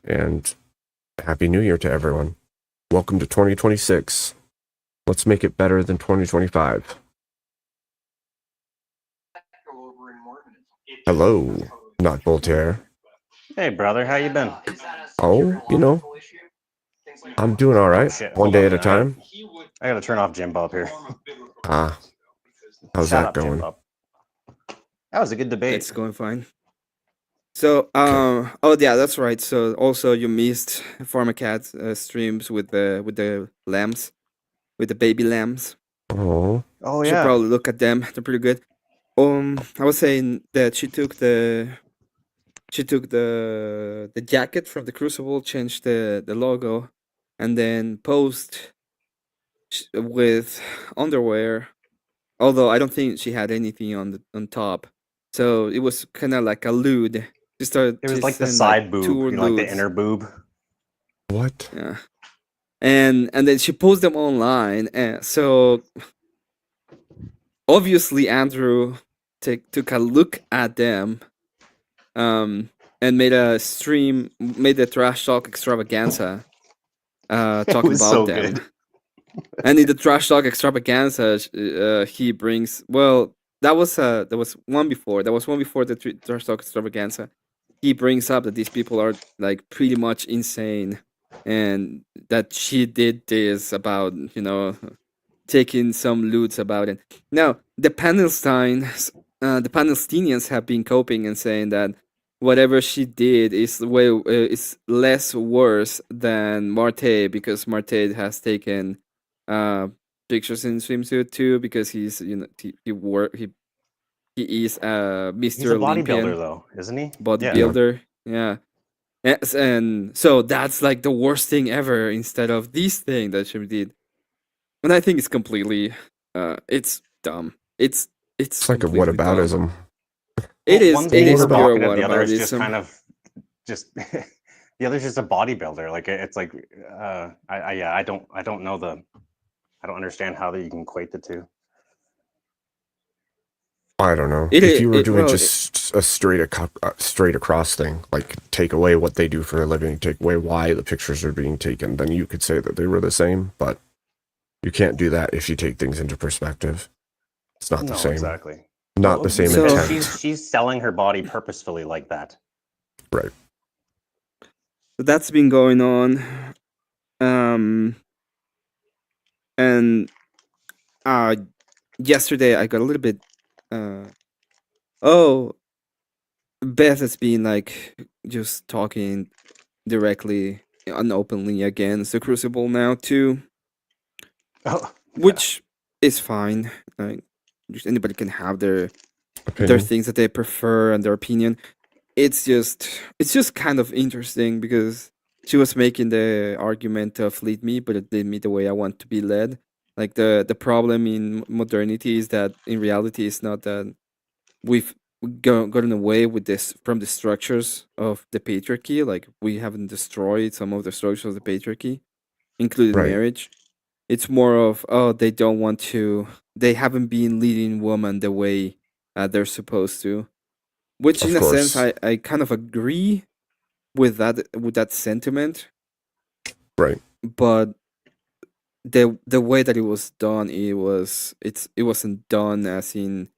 And Happy New Year to everyone. Welcome to 2026. Let's make it better than 2025. Hello, not Voltaire. Hey, brother, how you been? Oh, I'm doing all right. Shit, One hold day on at a minute. time. I gotta turn off Jim Bob here. Ah, how's Shut that up, Jim going? Bob. That was a good debate. It's going fine. So, Okay. oh yeah, that's right. So also you missed Pharmacat streams with the lambs, with the baby lambs. Oh, Oh You should yeah. probably look at them. They're pretty good. I was saying that she took the jacket from the Crucible, changed the logo, and then posed with underwear. Although I don't think she had anything on top, so it was kind of like a lewd. It She was like the sent like side boob, two like the lewds. inner boob. what? Yeah, and then she posted them online, and so obviously Andrew took a look at them, and made a trash talk extravaganza, It talking was about so them. good. And in the trash talk extravaganza, he brings, well, that was one before. That was one before the trash talk extravaganza. He brings up that these people are like pretty much insane, and that she did this about taking some loots about it. Now the Palestinians have been coping and saying that whatever she did is less worse than Marte, because Marte has taken uh, pictures in swimsuit too, because he's he is a He's a Mr. bodybuilder Olympian though, isn't he? Yeah. Yeah. bodybuilder. Yeah. Yes, and so that's like the worst thing ever instead of this thing that she did. And I think it's completely it's dumb. It's It's like a completely dumb. whataboutism. It Well, is one's it being is pure provocative, the other is just whataboutism. kind of just the other's just a bodybuilder. Like it's like I don't know I don't understand how that you can equate the two. I don't know. It If is you were it, doing well just a straight across thing, like take away what they do for a living, take away why the pictures are being taken, then you could say that they were the same. But you can't do that if you take things into perspective. It's not the No, same. exactly. Not the same So- intent. she's selling her body purposefully like that. Right. So that's been going on. And yesterday I got a little bit oh, Beth has been like just talking directly and openly against the Crucible now too, Oh, which is fine. Like, just anybody can have their Opinion. things that they prefer and their opinion. It's just kind of interesting because she was making the argument of lead me, but it lead me the way I want to be led. Like the problem in modernity is that in reality it's not that we've gotten away with this from the structures of the patriarchy. Like we haven't destroyed some of the structures of the patriarchy, including Right. marriage. It's more of, oh, they haven't been leading women the way they're supposed to, which Of in a sense course. I kind of agree with that sentiment, Right. but the way that it was done, it wasn't done as in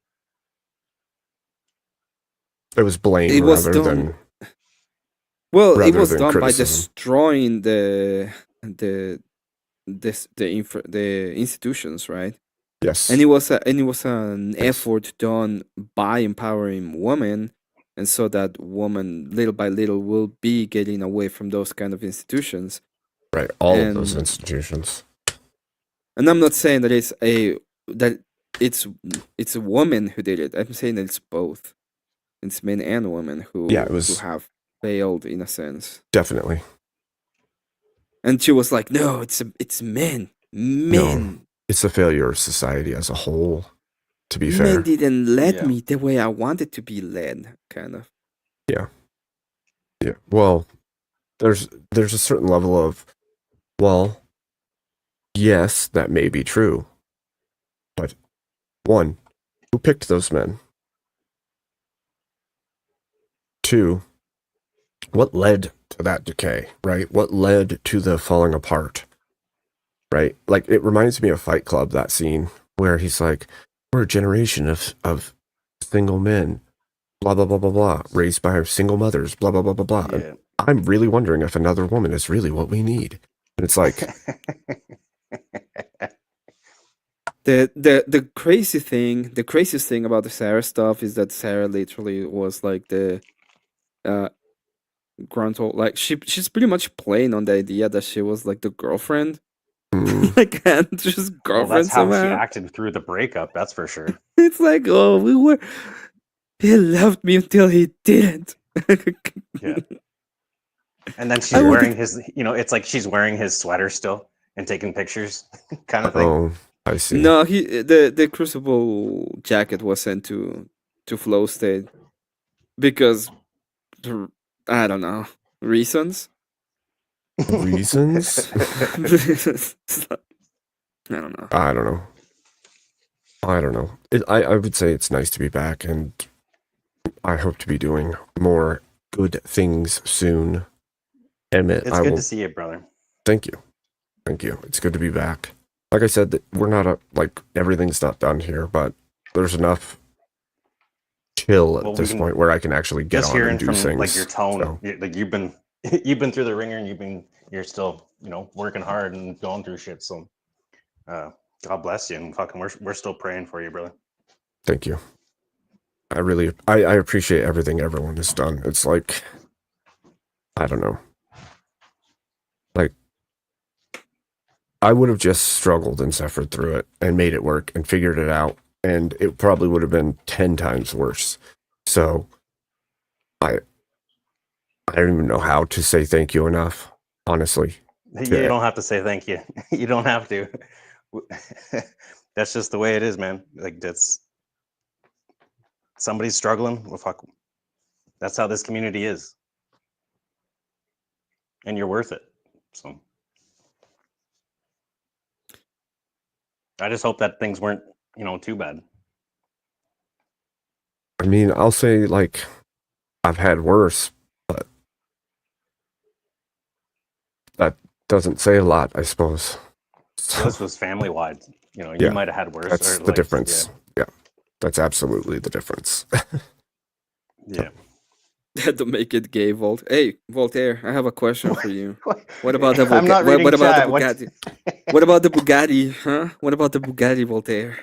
It was blame it was rather done than well, it rather was than done by criticism. destroying the institutions, right? Yes. And it was an effort done by empowering women, and so that woman little by little will be getting away from those kind of institutions. Right. All of those And institutions. and I'm not saying that it's a woman who did it. I'm saying that it's both. It's men and women Yeah, it who was have failed in a sense. definitely. And she was like, "No, it's men. Men. It's a failure of society as a whole, to be Men fair. didn't let Yeah. me the way I wanted to be led." Kind of. Yeah. Well, there's a certain level of, well, yes, that may be true. But one, who picked those men? Two, what led to that decay, right? What led to the falling apart, right? Like, it reminds me of Fight Club, that scene where he's like, we're a generation of single men. blah blah blah blah blah, raised by single mothers, blah blah blah blah blah. And Yeah. I'm really wondering if another woman is really what we need. And it's like, The craziest thing about the Sarah stuff is that Sarah literally was like the uh gruntle, like she's pretty much playing on the idea that she was like the girlfriend, like and just Well, that's girlfriend how she somehow. acted through the breakup. That's for sure. It's like, oh, he loved me until he didn't. Yeah. And then she's I wearing wanted his, it's like she's wearing his sweater still and taking pictures, kind of thing. oh, I see. no, the Crucible jacket was sent to Flow State because I don't know reasons. Reasons? I don't know. I don't know. I don't know. I would say it's nice to be back, and I hope to be doing more good things soon. Emmett, It's I good will to see you, brother. thank you. Thank you. It's good to be back. Like I said, we're not like everything's not done here, but there's enough chill at Well, we this can- point where I can actually get Just on hearing and do from things. like your tone, So, like you've been you've been through the ringer and you're still working hard and going through shit. So, God bless you and fucking we're still praying for you, brother. thank you. I really I appreciate everything everyone has done. It's like, I don't know. Like, I would have just struggled and suffered through it and made it work and figured it out, and it probably would have been 10 times worse. So I don't even know how to say thank you enough, honestly. You Yeah. don't have to say thank you. You don't have to. That's just the way it is, man. Like that's somebody's struggling. Well, fuck. That's how this community is, and you're worth it. So I just hope that things weren't, too bad. I mean, I'll say, like, I've had worse, but that doesn't say a lot, I suppose. Well, this was family wide. You Yeah, might have had worse. That's or the difference. Yeah, that's absolutely the difference. Yeah. Had to make it gay, Volt. Hey, Voltaire, I have a question for you. What about the I'm not reading what about chat. the Bugatti? What about the Bugatti, huh? What about the Bugatti, Voltaire?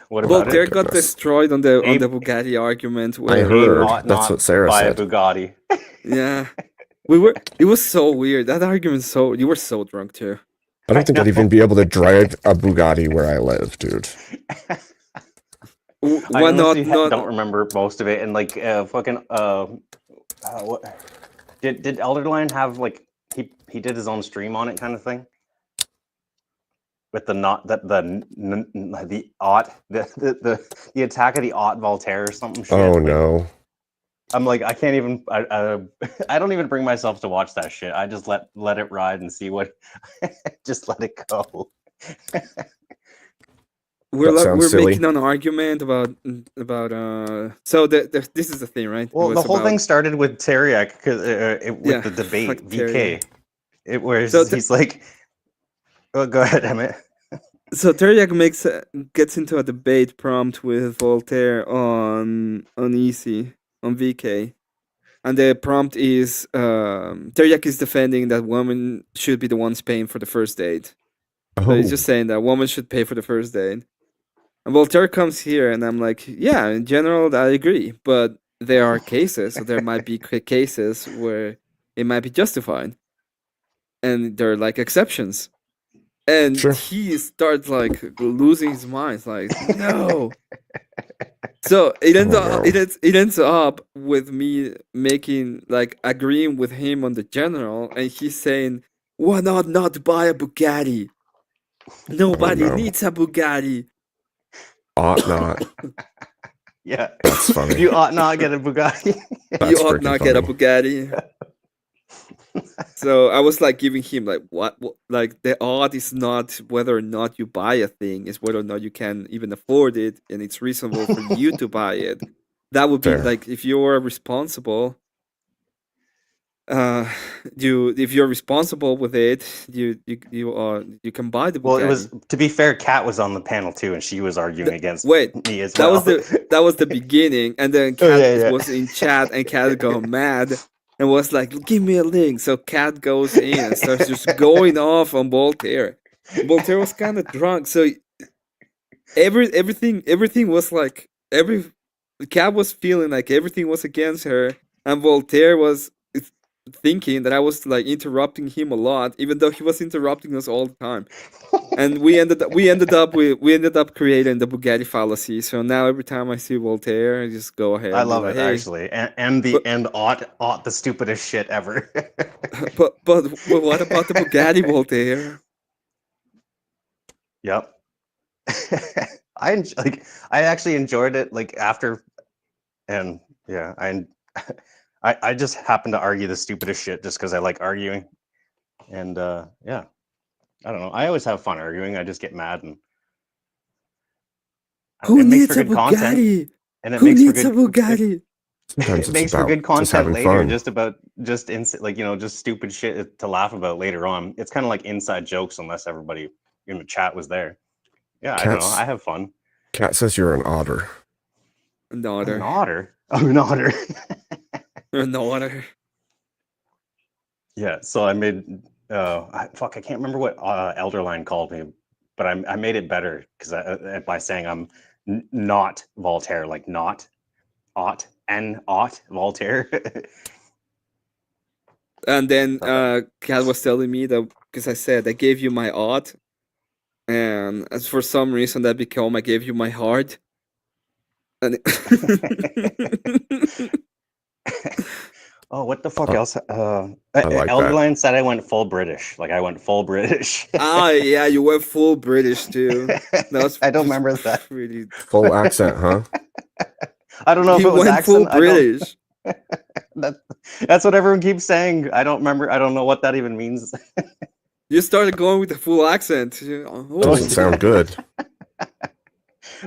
What about Voltaire it? got Goodness. destroyed on the Abe- Bugatti argument. I Where heard. Ought That's not what Sarah buy said. a Bugatti. yeah, we were. It was so weird. That argument. So you were so drunk too. I don't think I'd even be able to drive a Bugatti where I live, dude. I Why not? honestly Not don't remember most of it, and like fucking what did Elderline have like he did his own stream on it kind of thing with the not that the Ott the attack of the Ott Voltaire or something shit. Oh like, no. I'm like I can't even I don't even bring myself to watch that shit. I just let it ride and see what just let it go. we're silly. making an argument about so this is the thing, right? It Well, was the whole about- thing started with Teriak with Yeah, the debate fuck VK. Teriak. It where So he's like, "Oh, go ahead, Emmett." So Teriak gets into a debate prompt with Voltaire on Easy on VK, and the prompt is Teriak is defending that women should be the ones paying for the first date. So Oh, he's just saying that women should pay for the first date. And Voltaire comes here, and I'm like, yeah, in general, I agree, but there are cases, so there might be cases where it might be justified, and there are like exceptions. And Sure. he starts like losing his mind. It's like, no. So it ends Oh, up no. it ends up with me making like agreeing with him on the general, and he's saying, why not buy a Bugatti? Nobody no. needs a Bugatti. Ought not. Yeah, That's funny. you ought not get a Bugatti. That's You ought freaking not get a funny. Bugatti. So I was like giving him like what like the odd is not whether or not you buy a thing, is whether or not you can even afford it and it's reasonable for you to buy it. That would be Fair. like if you're responsible, if you're responsible with it, you can buy the Well, it Bugatti. was, to be fair, Kat was on the panel too, and she was arguing against Wait, me as that well. was the beginning, and then Oh, Kat yeah. was in chat, and Kat got mad and was like, "Give me a link." So Kat goes in and starts just going off on Voltaire. Voltaire was kind of drunk, so everything was like Kat was feeling like everything was against her, and Voltaire was thinking that I was like interrupting him a lot, even though he was interrupting us all the time. And we ended up creating the Bugatti fallacy. So now every time I see Voltaire, I just go ahead. I and be love like, it, hey. actually, and ought the stupidest shit ever. But what about the Bugatti, Voltaire? Yep. I actually enjoyed it, like, after, and yeah, I just happen to argue the stupidest shit just because I like arguing, and yeah, I don't know. I always have fun arguing. I just get mad, and Who it makes needs for a good content, Bugatti? and it Who makes for needs a good. Bugatti? Sometimes It it's makes for about good just content having later, fun. just about just stupid shit to laugh about later on. It's kind of like inside jokes, unless everybody in the chat was there. Yeah, I don't know. I have fun. Cat says you're an otter. An An otter. otter. Oh, an otter. An otter. Yeah, so I made I can't remember what Elderline called me, but I made it better because by saying I'm not Voltaire, like not ought Voltaire. And then So Kat was telling me that because I said I gave you my odd, and as for some reason that became I gave you my heart. And oh, what the fuck Uh, else? I like that. Elderline said I went full British. Like I went full British. yeah, you went full British too. That was I don't remember that. pretty. Full accent, huh? I don't know if You it was went full accent. I don't. British. That's what everyone keeps saying. I don't remember. I don't know what that even means. You started going with the full accent. Doesn't sound good.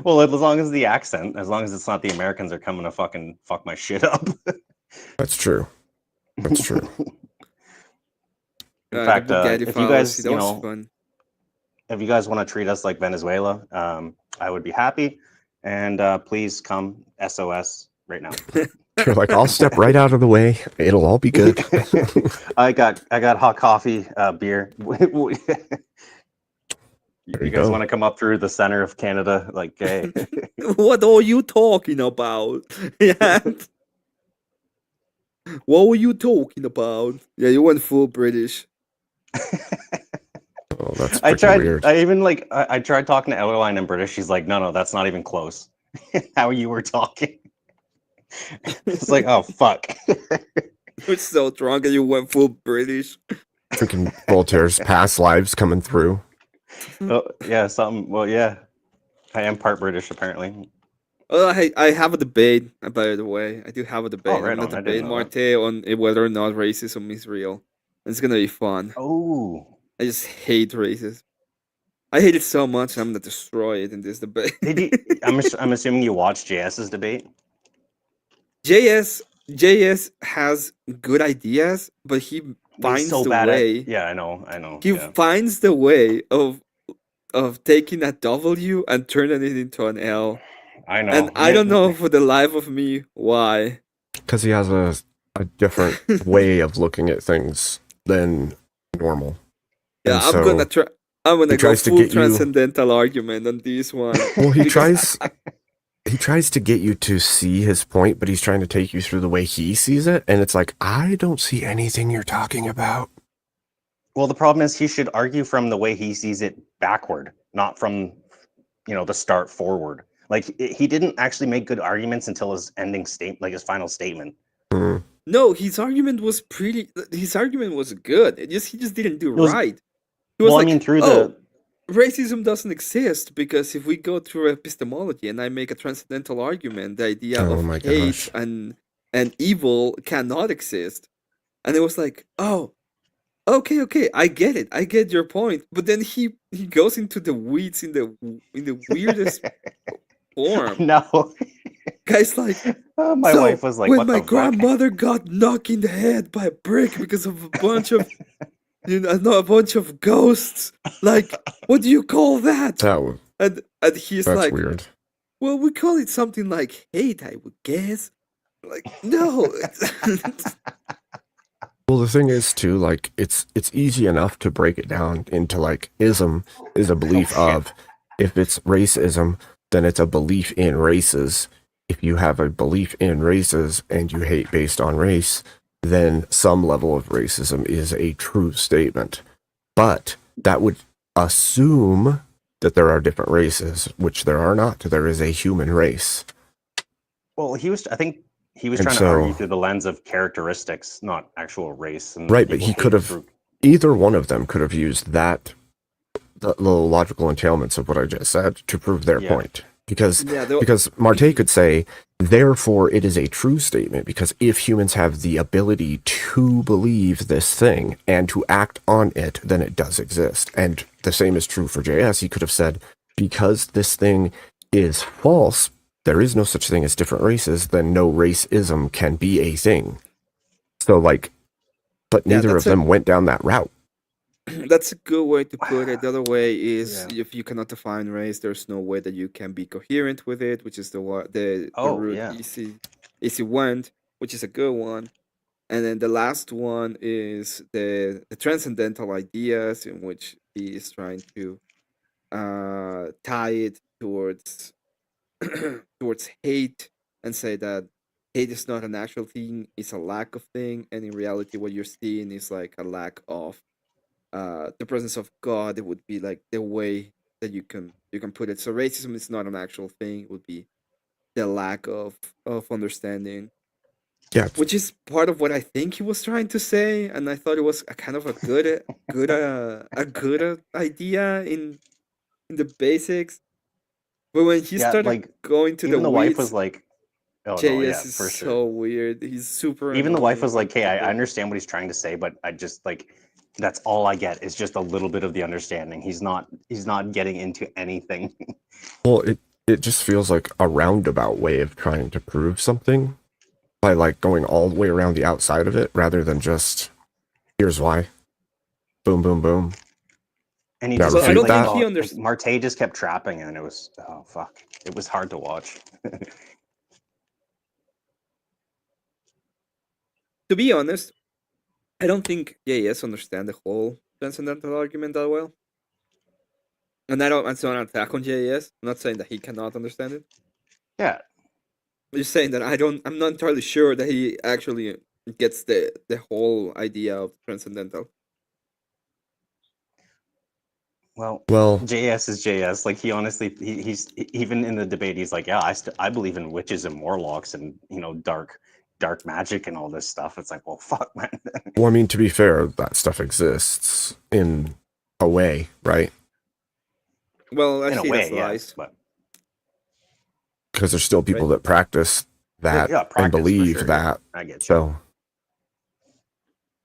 Well, as long as the accent, as long as it's not the Americans are coming to fucking fuck my shit up. That's true. That's true. In fact, if you guys, that was fun. if you guys want to treat us like Venezuela, I would be happy. And please come SOS right now. You're like, I'll step right out of the way. It'll all be good. I got hot coffee, beer. You guys want to come up through the center of Canada? Like, hey. What are you talking about? Yeah. What were you talking about? Yeah, you went full British. Oh, that's I tried. weird. I even I tried talking to Ellerline in British. She's like, no, that's not even close. How you were talking. It's like, oh fuck. You're so drunk and you went full British. Freaking Voltaire's past lives coming through. Oh yeah, something. Well, yeah, I am part British apparently. I have a debate, by the way. I do have a debate. right I'm gonna on, I didn't debate know Marte on whether or not racism is real. It's gonna be fun. Oh, I just hate racism. I hate it so much. I'm gonna destroy it in this debate. did you? I'm assuming you watched JS's debate. JS has good ideas, but he He's finds so the bad way. at. Yeah, I know. He Yeah. finds the way of taking a W and turning it into an L. I know. And I don't know for the life of me why. Because he has a different way of looking at things than normal. Yeah, And I'm so gonna try. I'm gonna he go tries to full get you- transcendental argument on this one. Well, he Because tries to get you to see his point, but he's trying to take you through the way he sees it, and it's like, I don't see anything you're talking about. Well, the problem is he should argue from the way he sees it backward, not from, the start forward. Like he didn't actually make good arguments until his ending statement, like his final statement. Mm. no, his argument was pretty. His argument was good. He just didn't do It was- right. He was Well, like, I mean, through racism doesn't exist because if we go through epistemology and I make a transcendental argument, the idea Oh of my hate gosh. and evil cannot exist. And it was like, oh, okay, I get it. I get your point. But then he goes into the weeds in the weirdest form. no, Guy's like, My so wife was like, when "What my the fuck?" grandmother got knocked in the head by a brick because of a bunch of, a bunch of ghosts, like, what do you call that? And he's That's like, weird. well, we call it something like hate, I would guess. Like, no. Well, the thing is too, like it's easy enough to break it down into like ism is a belief shit. of, if it's racism, then it's a belief in races. If you have a belief in races and you hate based on race, then some level of racism is a true statement. But that would assume that there are different races, which there are not. There is a human race. Well, I think he was And trying to argue so, through the lens of characteristics, not actual race. And right, but people he could hate have, through. either one of them could have used that, the logical entailments of what I just said, to prove their Yeah. point. Because Yeah, Marte could say, therefore it is a true statement, because if humans have the ability to believe this thing and to act on it, then it does exist. And the same is true for JS. He could have said, because this thing is false, there is no such thing as different races, then no racism can be a thing. So, like, but Yeah, neither of them went down that route. that's a good way to put it. The other way is Yeah. if you cannot define race, there's no way that you can be coherent with it, which is the Oh, root yeah. easy went, which is a good one. And then the last one is the transcendental ideas, in which he is trying to tie it towards towards hate, and say that hate is not an actual thing, it's a lack of thing, and in reality what you're seeing is like a lack of the presence of God. It would be like the way that you can put it. So racism is not an actual thing, it would be the lack of understanding, Yeah, which is part of what I think he was trying to say, and I thought it was a kind of a good idea in the basics. But when he Yeah, started like going to the even the wife was weeds, like, "Oh no, yeah, JS is for sure." so weird. He's super Even the wife was annoying and like, "Hey, I stupid. understand what he's trying to say, but I just like that's all I get is just a little bit of the understanding. He's not getting into anything." well, it just feels like a roundabout way of trying to prove something by like going all the way around the outside of it rather than just, here's why. Boom, boom, boom. And he Now just Well, I kept refute don't like, think that. he like understood. Marte just kept trapping, and it was fuck. It was hard to watch. To be honest, I don't think JS understand the whole transcendental argument that well. And I don't. It's not an attack on JS. I'm not saying that he cannot understand it. Yeah. I'm just saying that I don't. I'm not entirely sure that he actually gets the whole idea of transcendental. Well, Well, JS is JS. Like he honestly, he's even in the debate, he's like, yeah, I believe in witches and warlocks and dark magic and all this stuff. It's like, well, fuck, man. I mean, to be fair, that stuff exists in a way, right? Well, I In a see it as way, yes, lies, but Because there's still people right? that practice that yeah, and practice for believe sure. Yeah, that. I get you. So,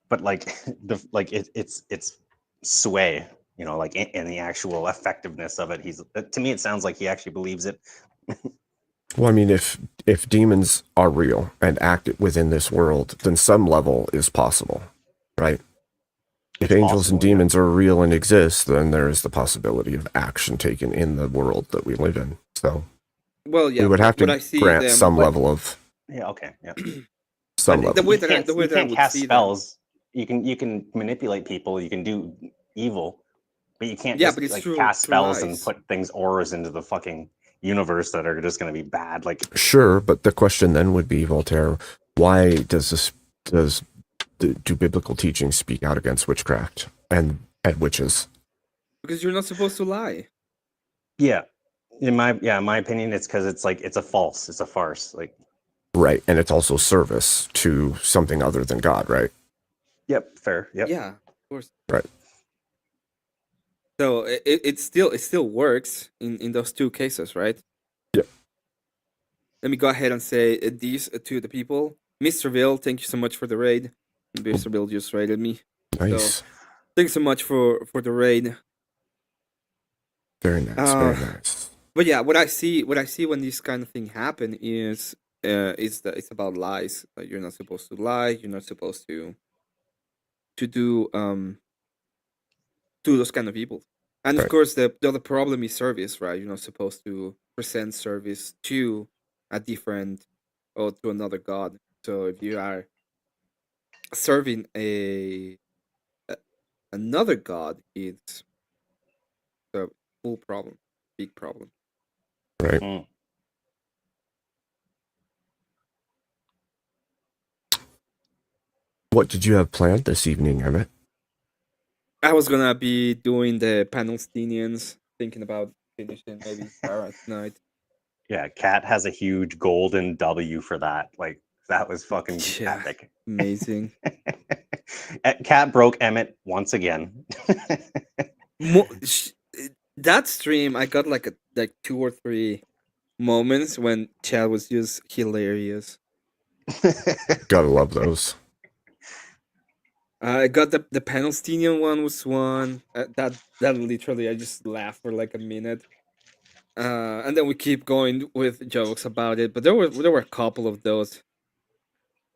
But like it's sway, like in the actual effectiveness of it. To me, it sounds like he actually believes it. well, I mean, if demons are real and act within this world, then some level is possible, right? If It's angels and possible, yeah. demons are real and exist, then there is the possibility of action taken in the world that we live in. So Well, we yeah. would have What to I see grant them, some level of Yeah, okay, yeah. some But the level. way that you I can't would cast see them. spells. You can manipulate people. You can do evil, but you can't Yeah, but just it's like through cast through spells and lies. put things auras into the fucking universe that are just going to be bad. Like, Sure, but the question then would be, Voltaire, why do biblical teachings speak out against witchcraft and witches? Because you're not supposed to lie. yeah, in my opinion, it's because it's a farce. Like, Right, and it's also service to something other than God, right? yep, fair, yep. Yeah, of course. Right. So it still works in those two cases, right? Yep. Let me go ahead and say these to the people. Mr. Bill, thank you so much for the raid. Mr. Bill just raided me. Nice. So thanks so much for the raid. Very nice. Uh, Very nice. But yeah, what I see when this kind of thing happen is that it's about lies. Like you're not supposed to lie. You're not supposed to do to those kind of people. And of Right. course, the other problem is service, right? You're not supposed to present service to a different or to another god. So if you are serving a another god, it's a full problem, big problem. Right. Mm. What did you have planned this evening, Emmett? I was gonna be doing the Palestinians, thinking about finishing maybe Sarah tonight. Yeah, Cat has a huge golden W for that. Like that was fucking Yeah, epic. amazing. Cat broke Emmett once again. That stream, I got like like 2 or 3 moments when Chad was just hilarious. Gotta love those. I got the Palestinian one was one that literally I just laughed for like a minute. And then we keep going with jokes about it, but there were a couple of those.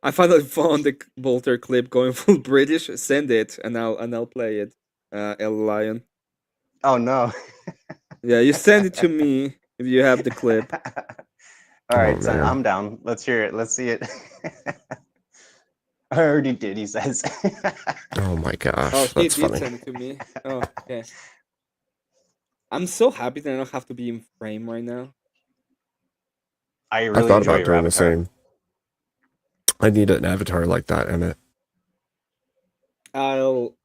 I finally found the Bolter clip going full British. Send it, and I'll play it. El Lion. Oh no. Yeah, you send it to me if you have the clip. All right, Oh, son, man. I'm down. Let's hear it. Let's see it. I already did, he says. Oh my gosh, Oh, he that's did funny. send it to me. Oh, okay. I'm so happy that I don't have to be in frame right now. I I really thought enjoy about your doing the avatar. same. I need an avatar like that, Emmett. I'll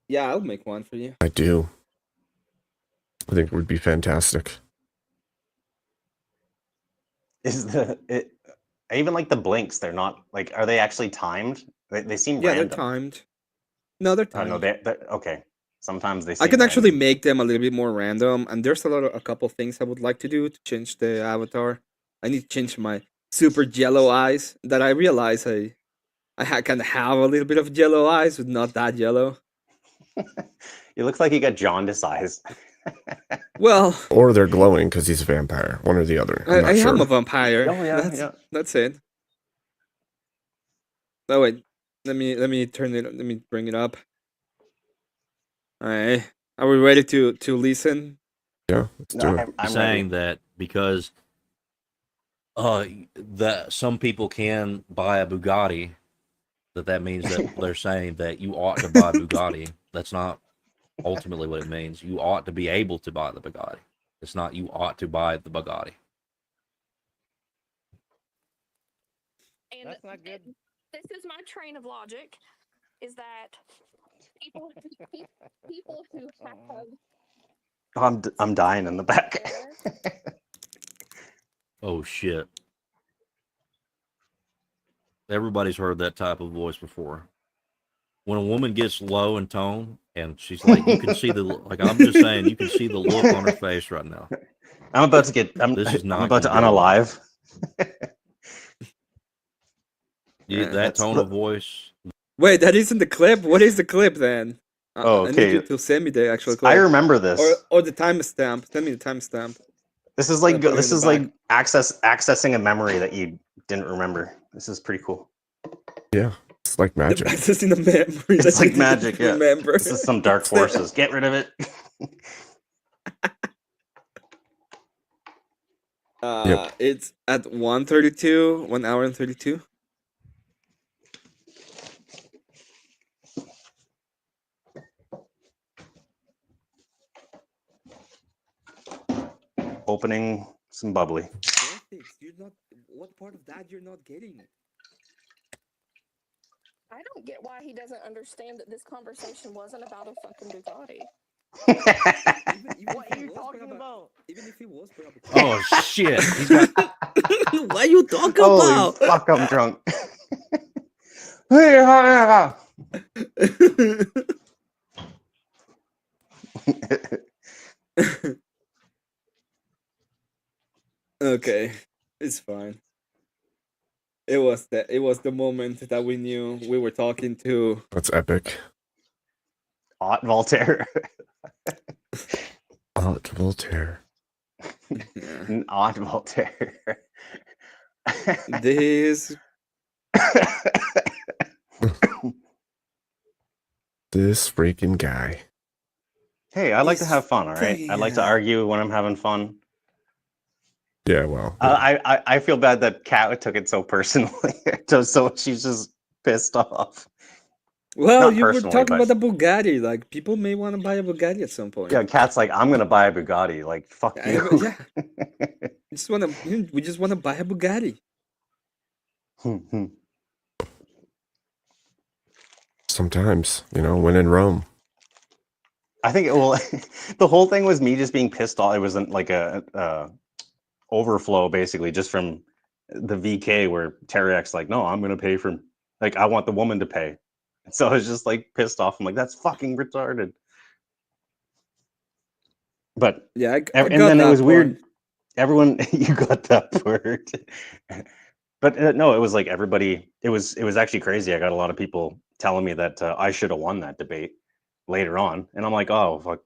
make one for you. I do. I think it would be fantastic. Is even like the blinks? They're not like. Are they actually timed? They seem Yeah, random. they're timed. No, they're Oh no, timed. they're okay. Sometimes they I seem can actually random. make them a little bit more random, and there's a couple things I would like to do to change the avatar. I need to change my super yellow eyes. That I realize can have a little bit of yellow eyes, but not that yellow. It looks like you got jaundice eyes. Well, Or they're glowing because he's a vampire. One or the other. I'm I not am a sure. vampire. Oh yeah, yeah. That's it. Oh wait, let me turn it. Let me bring it up. All right, are we ready to listen? Yeah, let's No, do it. I'm saying ready. that because that some people can buy a Bugatti, that means that they're saying that you ought to buy a Bugatti. That's not ultimately what it means. You ought to be able to buy the Bugatti. It's not you ought to buy the Bugatti. And That's not good. this is my train of logic: is that people who have I'm dying in the back. Oh shit. Everybody's heard that type of voice before. When a woman gets low in tone and she's like, you can see I'm just saying, you can see the look on her face right now. I'm about to get. This is I'm not about to gonna go well. unalive. That tone of voice. Wait, that isn't the clip. What is the clip then? Oh, I need you okay. to send me the actual clip. I remember this. Or the timestamp. Send me the timestamp. This is like put it in the like accessing a memory that you didn't remember. This is pretty cool. Yeah, it's like magic. That's just in the memory. It's like magic. Yeah. Remember. This is some dark forces. Get rid of it. It's at 1:32, 1 hour and 32. Opening some bubbly. You're not. What part of that you're not getting? I don't get why he doesn't understand that this conversation wasn't about a fucking Bugatti. What are you talking about? Even if it was probably. Oh shit. He's got What you talking Holy about? fuck! I'm drunk. Okay, it's fine. It was the moment that we knew we were talking to. That's epic. Hot Voltaire. Voltaire. Yeah. An oddball terrier. This This freaking guy. Hey, I like to is have fun, all right? I like to yeah. argue when I'm having fun. Yeah, well, yeah. I feel bad that Kat took it so personally. So she's just pissed off. Well, Not you were personally, talking about but the Bugatti. Like people may want to buy a Bugatti at some point. yeah, Kat's like, I'm gonna buy a Bugatti. Like, fuck you. Yeah, we just want to buy a Bugatti. Sometimes, when in Rome. I think well, the whole thing was me just being pissed off. It wasn't like a overflow, basically, just from the VK where Teriak's like, no, I'm gonna pay for. Like, I want the woman to pay. So I was just like pissed off. I'm like, that's fucking retarded. But Yeah, I and got then it that was weird. point. Everyone, you got that part. But no, it was like everybody. It was actually crazy. I got a lot of people telling me that I should have won that debate later on, and I'm like, oh fuck.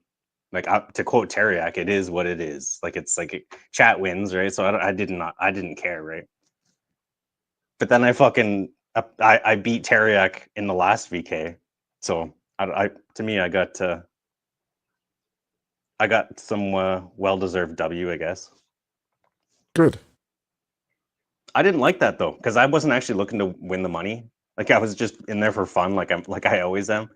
Like to quote Teriak, it is what it is. Like it's like chat wins, right? So I didn't care, right? But then I beat Teriak in the last VK, so to me I got some well deserved W, I guess. Good. I didn't like that though, because I wasn't actually looking to win the money. Like I was just in there for fun, like I always am.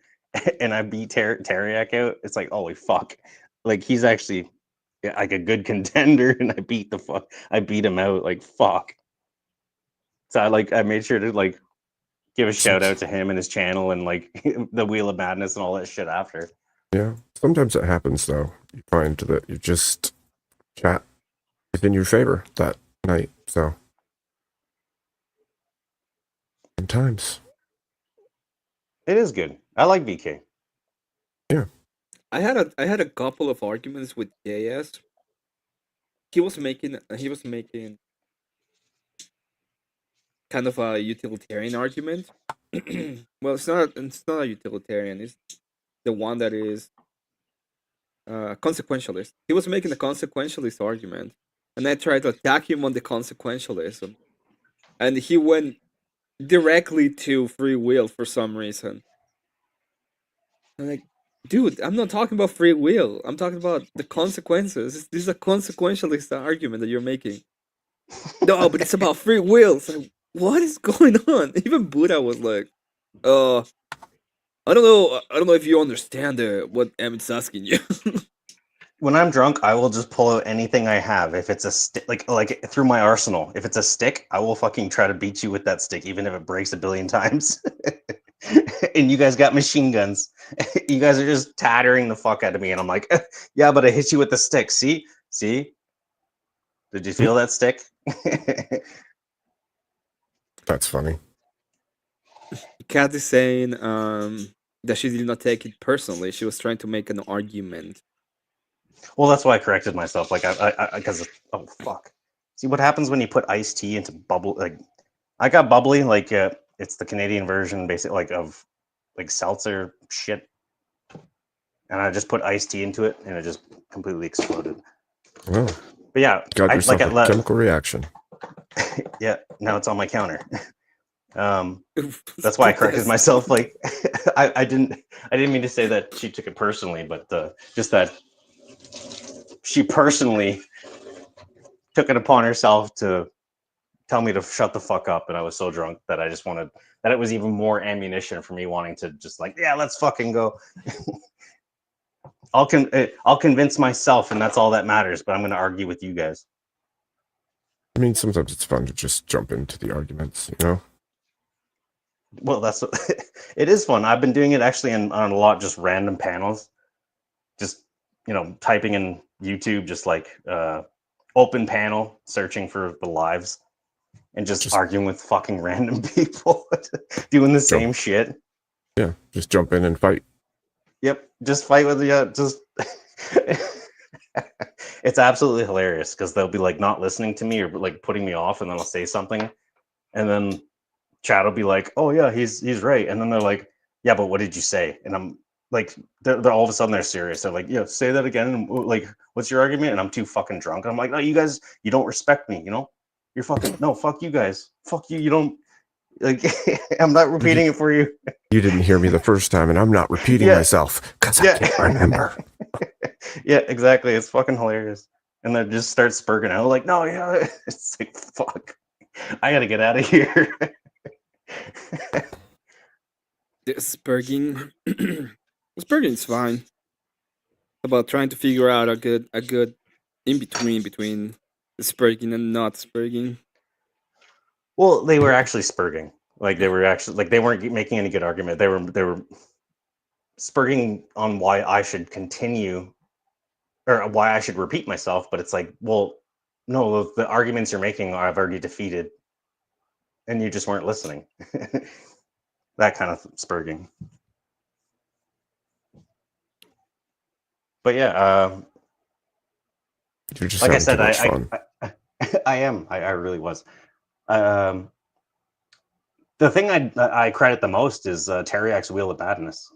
And I beat Teriak out. It's like, holy fuck! Like he's actually like a good contender, and I beat him out. Like fuck. So I made sure to like give a shout out to him and his channel and like the Wheel of Madness and all that shit after. Yeah. Sometimes it happens, though. You find that you just chat is in your favor that night. So sometimes. It is good. I like VK. Yeah. I had a couple of arguments with JS. He was making kind of a utilitarian argument. Well, it's not a utilitarian. It's the one that is consequentialist. He was making a consequentialist argument, and I tried to attack him on the consequentialism, and he went directly to free will for some reason. I'm like, dude, I'm not talking about free will. I'm talking about the consequences. This is a consequentialist argument that you're making. No, but it's about free will. It's like, what is going on? Even Buddha was like, I don't know. I don't know if you understand what Emmett's asking you. When I'm drunk, I will just pull out anything I have. If it's a stick, like through my arsenal. If it's a stick, I will fucking try to beat you with that stick, even if it breaks a billion times. And you guys got machine guns. You guys are just tattering the fuck out of me, and I'm like, yeah, but I hit you with the stick. See? Did you feel that stick? That's funny. Kat is saying that she did not take it personally. She was trying to make an argument. Well, that's why I corrected myself. Like, because oh fuck. See what happens when you put iced tea into bubble? Like, I got bubbly. Like, it's the Canadian version, basically, like of like seltzer shit. And I just put iced tea into it, and it just completely exploded. Well, But yeah, got yourself a like chemical reaction. yeah. Now it's on my counter. That's why I corrected myself. Like, I didn't mean to say that she took it personally, but just that she personally took it upon herself to tell me to shut the fuck up, and I was so drunk that I just wanted that it was even more ammunition for me wanting to just like, yeah, let's fucking go. I'll convince myself, and that's all that matters. But I'm going to argue with you guys. I mean, sometimes it's fun to just jump into the arguments, Well, that's it is fun. I've been doing it actually on a lot just random panels, just typing in YouTube, just like open panel, searching for the lives, and just arguing with fucking random people, doing the same shit. Yeah, just jump in and fight. Yep, just fight with the just. It's absolutely hilarious because they'll be like not listening to me or like putting me off, and then I'll say something, and then Chad will be like, "Oh yeah, he's right," and then they're like, "Yeah, but what did you say?" And like they're all of a sudden they're serious. They're like, yeah, say that again. And like, what's your argument? And I'm too fucking drunk. I'm like, no, you guys, you don't respect me. You know, you're fucking no. Fuck you guys. Fuck you. You don't like. I'm not repeating it for you. You didn't hear me the first time, and I'm not repeating Yeah. myself because I Yeah. can't remember. Yeah, exactly. It's fucking hilarious. And then just starts spurging out like, no, yeah. It's like, fuck. I gotta get out of here. Spurging. Spurging's fine. About trying to figure out a good in between the spurging and not spurging. Well, they were actually spurging. Like they were actually like they weren't making any good argument. They were spurging on why I should continue or why I should repeat myself. But it's like, well, no, the arguments you're making I've already defeated, and you just weren't listening. That kind of spurging. But yeah, You're just like I having said, too much fun. I am. I really was. Um, the thing I credit the most is Teriak's Wheel of Madness,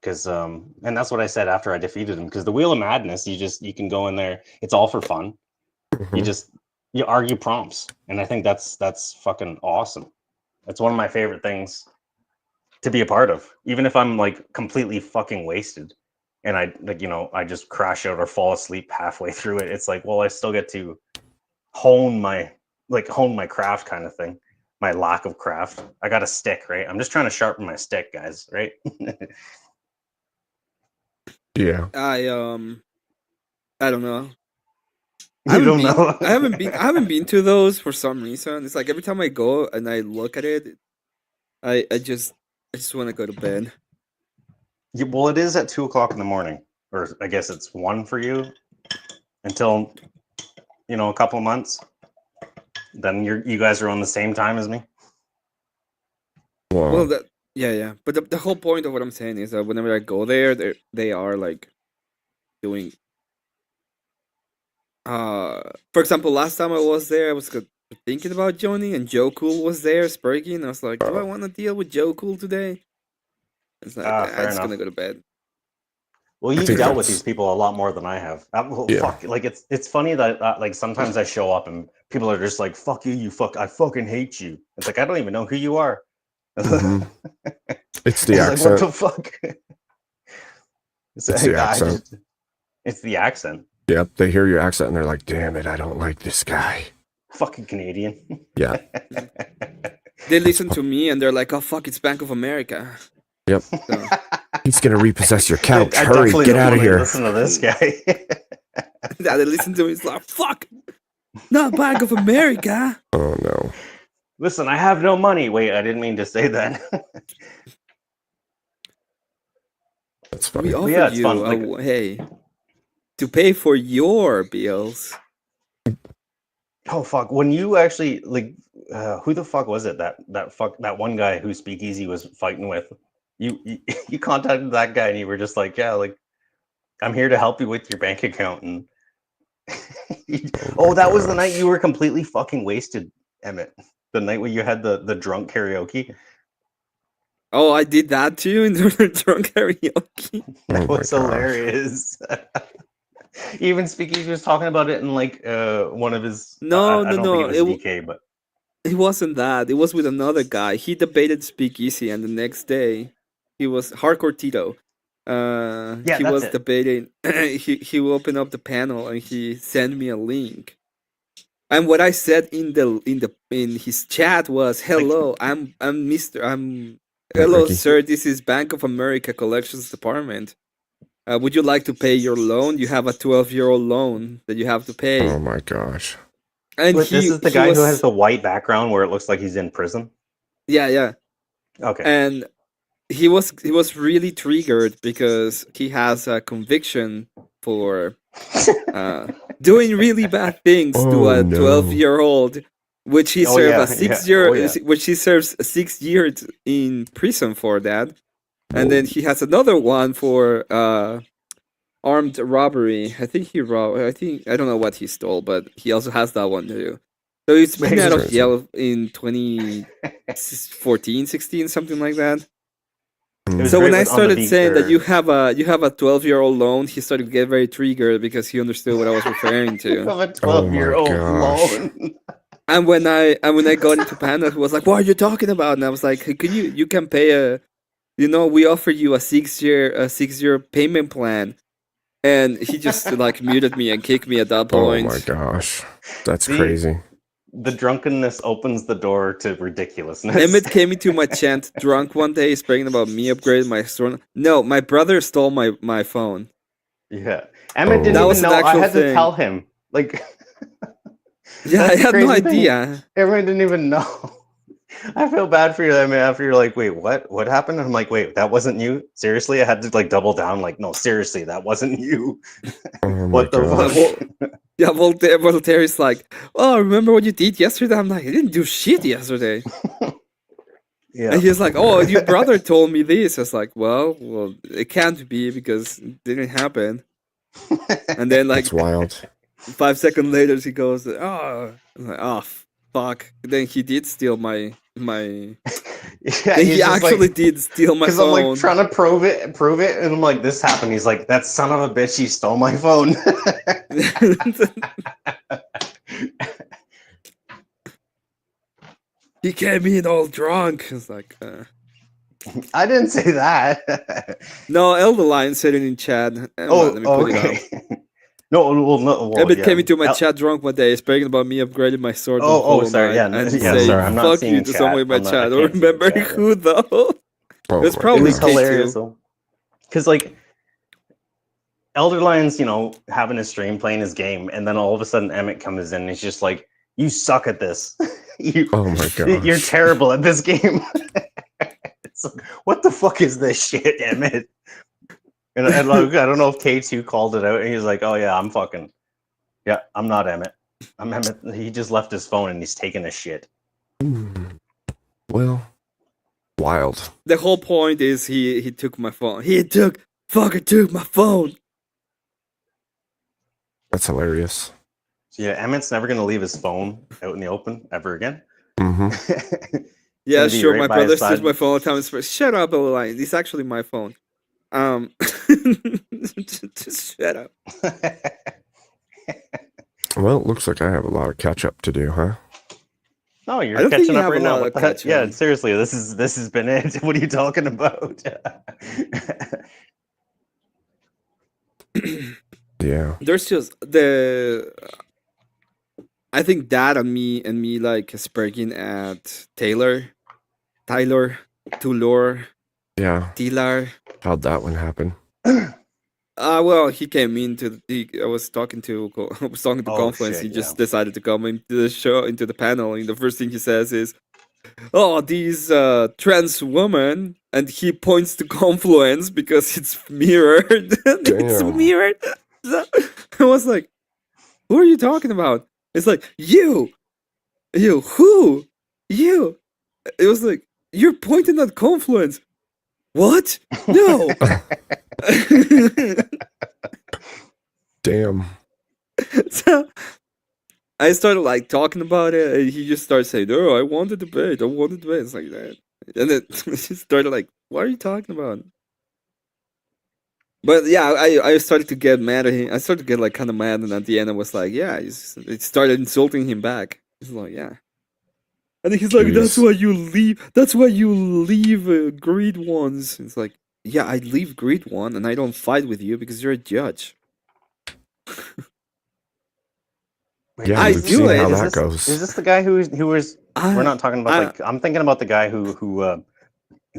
because and that's what I said after I defeated him. Because the Wheel of Madness, you can go in there. It's all for fun. Mhm. You argue prompts, and I think that's fucking awesome. That's one of my favorite things to be a part of, even if I'm like completely fucking wasted. And I like I just crash out or fall asleep halfway through it. It's like, well, I still get to hone my craft kind of thing. My lack of craft. I got a stick, right? I'm just trying to sharpen my stick, guys, right? Yeah. I don't know. You don't know. I haven't been to those for some reason. It's like every time I go and I look at it, I just want to go to bed. Yeah, well, it is at 2 o'clock in the morning, or I guess it's 1 for you until a couple of months. Then you guys are on the same time as me. Well, yeah. But the whole point of what I'm saying is that whenever I go there, they are like doing. For example, last time I was there, I was thinking about joining, and Joe Cool was there, Spurgy, and I was like, do I want to deal with Joe Cool today? It's like, I'm Fair just enough. gonna go to bed. Well, you've think dealt with that's- these people a lot more than I have. Well, Yeah. fuck, like it's funny that like sometimes I show up and people are just like, "Fuck you, I fucking hate you." It's like I don't even know who you are. Mhm. It's the It's like, what accent. the fuck? It's the accent. It's the accent. Yep. They hear your accent and they're like, "Damn it, I don't like this guy." Fucking Canadian. Yeah. They listen to me and they're like, "Oh fuck, it's Bank of America." Yep. So, He's gonna repossess your couch. I Hurry, definitely get don't out of wanna here. Listen to this guy. yeah, they listen to me. It's like, "Fuck, not Bank of America." Oh no. Listen, I have no money. Wait, I didn't mean to say that. That's funny. We offer yeah, it's you fun, a like- hey to pay for your bills. Oh fuck! When you actually like, who the fuck was it that one guy who Speakeasy was fighting with? You you contacted that guy and you were just like, yeah, like I'm here to help you with your bank account. And that was the night gosh. you were completely fucking wasted, Emmett. The night where you had the drunk karaoke. Oh, I did that too in the drunk karaoke. That Oh my was gosh. hilarious. Even Speakeasy was talking about it in like one of his. No, I don't think it was DK, but it wasn't that. It was with another guy. He debated Speakeasy, and the next day, he was Hardcore Tito. Yeah, he that's was it. debating. he opened up the panel and he sent me a link. And what I said in his chat was, "Hello, I'm Mister. Hello, Ricky. sir. This is Bank of America Collections Department. Would you like to pay your loan? You have a 12-year-old loan that you have to pay." Oh my gosh. And Wait, this is the he guy was, who has the white background where it looks like he's in prison. yeah. Okay. And he was really triggered because he has a conviction for doing really bad things to Oh, a no. 12-year-old, which he Oh, served yeah, a 6 yeah. year, Oh, yeah. which he serves 6 years in prison for that, and then he has another one for armed robbery. I think I don't know what he stole, but he also has that one too. So he's been out of Crazy. jail in 2014, 16, something like that. It was So great when I with on the started beach saying that there. you have a 12-year-old loan, he started to get very triggered because he understood what I was referring You to. have a Oh my 12-year-old gosh. loan. And when I got into panel, he was like, "What are you talking about?" And I was like, hey, "Can you can pay a, we offer you a 6-year payment plan." And he just like muted me and kicked me at that Oh my point. gosh. That's See, crazy. The drunkenness opens the door to ridiculousness. Emmett came into my chat drunk one day, speaking about me upgrading my store. No, my brother stole my phone. Yeah. Emmett Oh. didn't That even was an know. I actual had to thing. tell him. Like, Yeah, I that's the had no crazy thing. idea. Emmett didn't even know. I feel bad for you, Emmett, after you're like, wait, what? What happened? And I'm like, wait, that wasn't you? Seriously? I had to like double down, like, no, seriously, that wasn't you. Oh my What the gosh. fuck? Yeah, Voltaire is like, "Oh, remember what you did yesterday?" I'm like, "I didn't do shit yesterday." Yeah. And he's like, "Oh, your brother told me this." I was like, well, it can't be because it didn't happen." And then like That's wild. 5 seconds later, he goes, "Oh," I'm like, "Oh, fuck." Then he did steal my. Yeah, Then he's he just actually like, did steal my because I'm like phone. trying to prove it, and I'm like, this happened. He's like, that son of a bitch, he stole my phone. He came in all drunk. It's like, I didn't say that. no, Elder Lion said it in chat. Hold on, Oh, let me put it up. okay. No, well, Emmett yeah. came into my chat drunk one day, speaking about me upgrading my sword on Oh, Hollow sorry. Knight, Yeah, and yeah. say, Sorry, I'm not "Fuck seeing you" to someone in my I'm not, I chat. I don't can't see the remember chat. who though. Oh It's my It probably was gosh. hilarious K2. though, because like Elder Lion's, having his stream, playing his game, and then all of a sudden Emmett comes in and he's just like, "You suck at this. Oh my You're gosh. terrible at this game." It's like, what the fuck is this shit, Emmett? And like, I don't know if K2 called it out, and he's like, "Oh yeah, I'm not Emmett. I'm Emmett." He just left his phone and he's taking a shit. Well, wild. The whole point is he took my phone. Fucking took my phone. That's hilarious. So yeah, Emmett's never gonna leave his phone out in the open ever again. Mm-hmm. Yeah, Gonna be sure. right My by his brother steals side. my phone all the time. Shut up, Elder Lion. It's actually my phone. Just shut up. Well, it looks like I have a lot of catch up to do, huh? No, I you're don't think catching you up have right a now. lot What of the heck? catch Yeah, up. seriously, this has been it. What are you talking about? Yeah. There's just I think Dad and me like sparking at Tyler, Tulor, Yeah. Tilar. How'd that one happen? Well, he came into I was talking to Oh, Confluence. shit, He just yeah. decided to come into the show, into the panel, and the first thing he says is, "Oh, these trans woman," and he points to Confluence because it's mirrored. It's Damn. mirrored. So, I was like, "Who are you talking about?" It's like, "You, who, you." It was like, "You're pointing at Confluence." What? No. Damn. So I started like talking about it, and he just started saying, "Oh, I want to debate. I want to debate." It's like that, and then he started like, "What are you talking about?" But yeah, I started to get mad at him. I started to get like kind of mad, and at the end, I was like, "Yeah." It started insulting him back. He's like, "Yeah," and then he's like, "That's Jeez. why you leave. That's why you leave Greed ones." It's like, "Yeah, I leave Greed one, and I don't fight with you because you're a judge." Wait, Yeah, I we've do seen it. how Is that this goes. is this the guy who was? We're I, not talking about I, like. I'm thinking about the guy who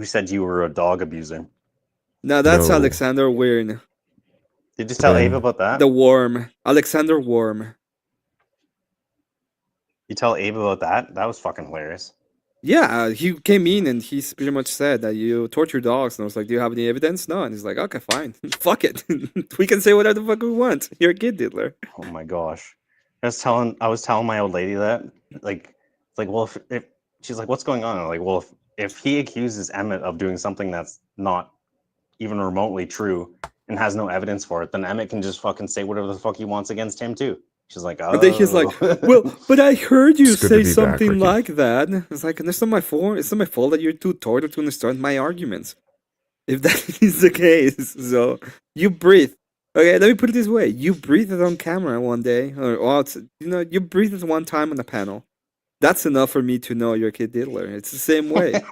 said you were a dog abuser. no, that's No. Alexander Weirn. Did you tell Abe When? about that? The Worm. Alexander Worm. You tell Abe about that? That was fucking hilarious. Yeah, he came in and he's pretty much said that you torture dogs. And I was like, "Do you have any evidence?" No. And he's like, "Okay, fine. Fuck it. We can say whatever the fuck we want. You're a kid diddler." Oh my gosh. I was telling my old lady that. Like, it's like, well, if she's like, what's going on? I'm like, well, if he accuses Emmett of doing something that's not even remotely true and has no evidence for it, then Emmett can just fucking say whatever the fuck he wants against him too. She's like, And then he's like, oh. "Well, but I heard you It's good to say be back, something Ricky. like that." It's like, and it's not my fault. It's not my fault that you're too tortured to understand my arguments. if that is the case. So you breathe. Okay, let me put it this way: you breathed on camera one day, you breathed one time on the panel. That's enough for me to know you're a kid diddler. It's the same way. It's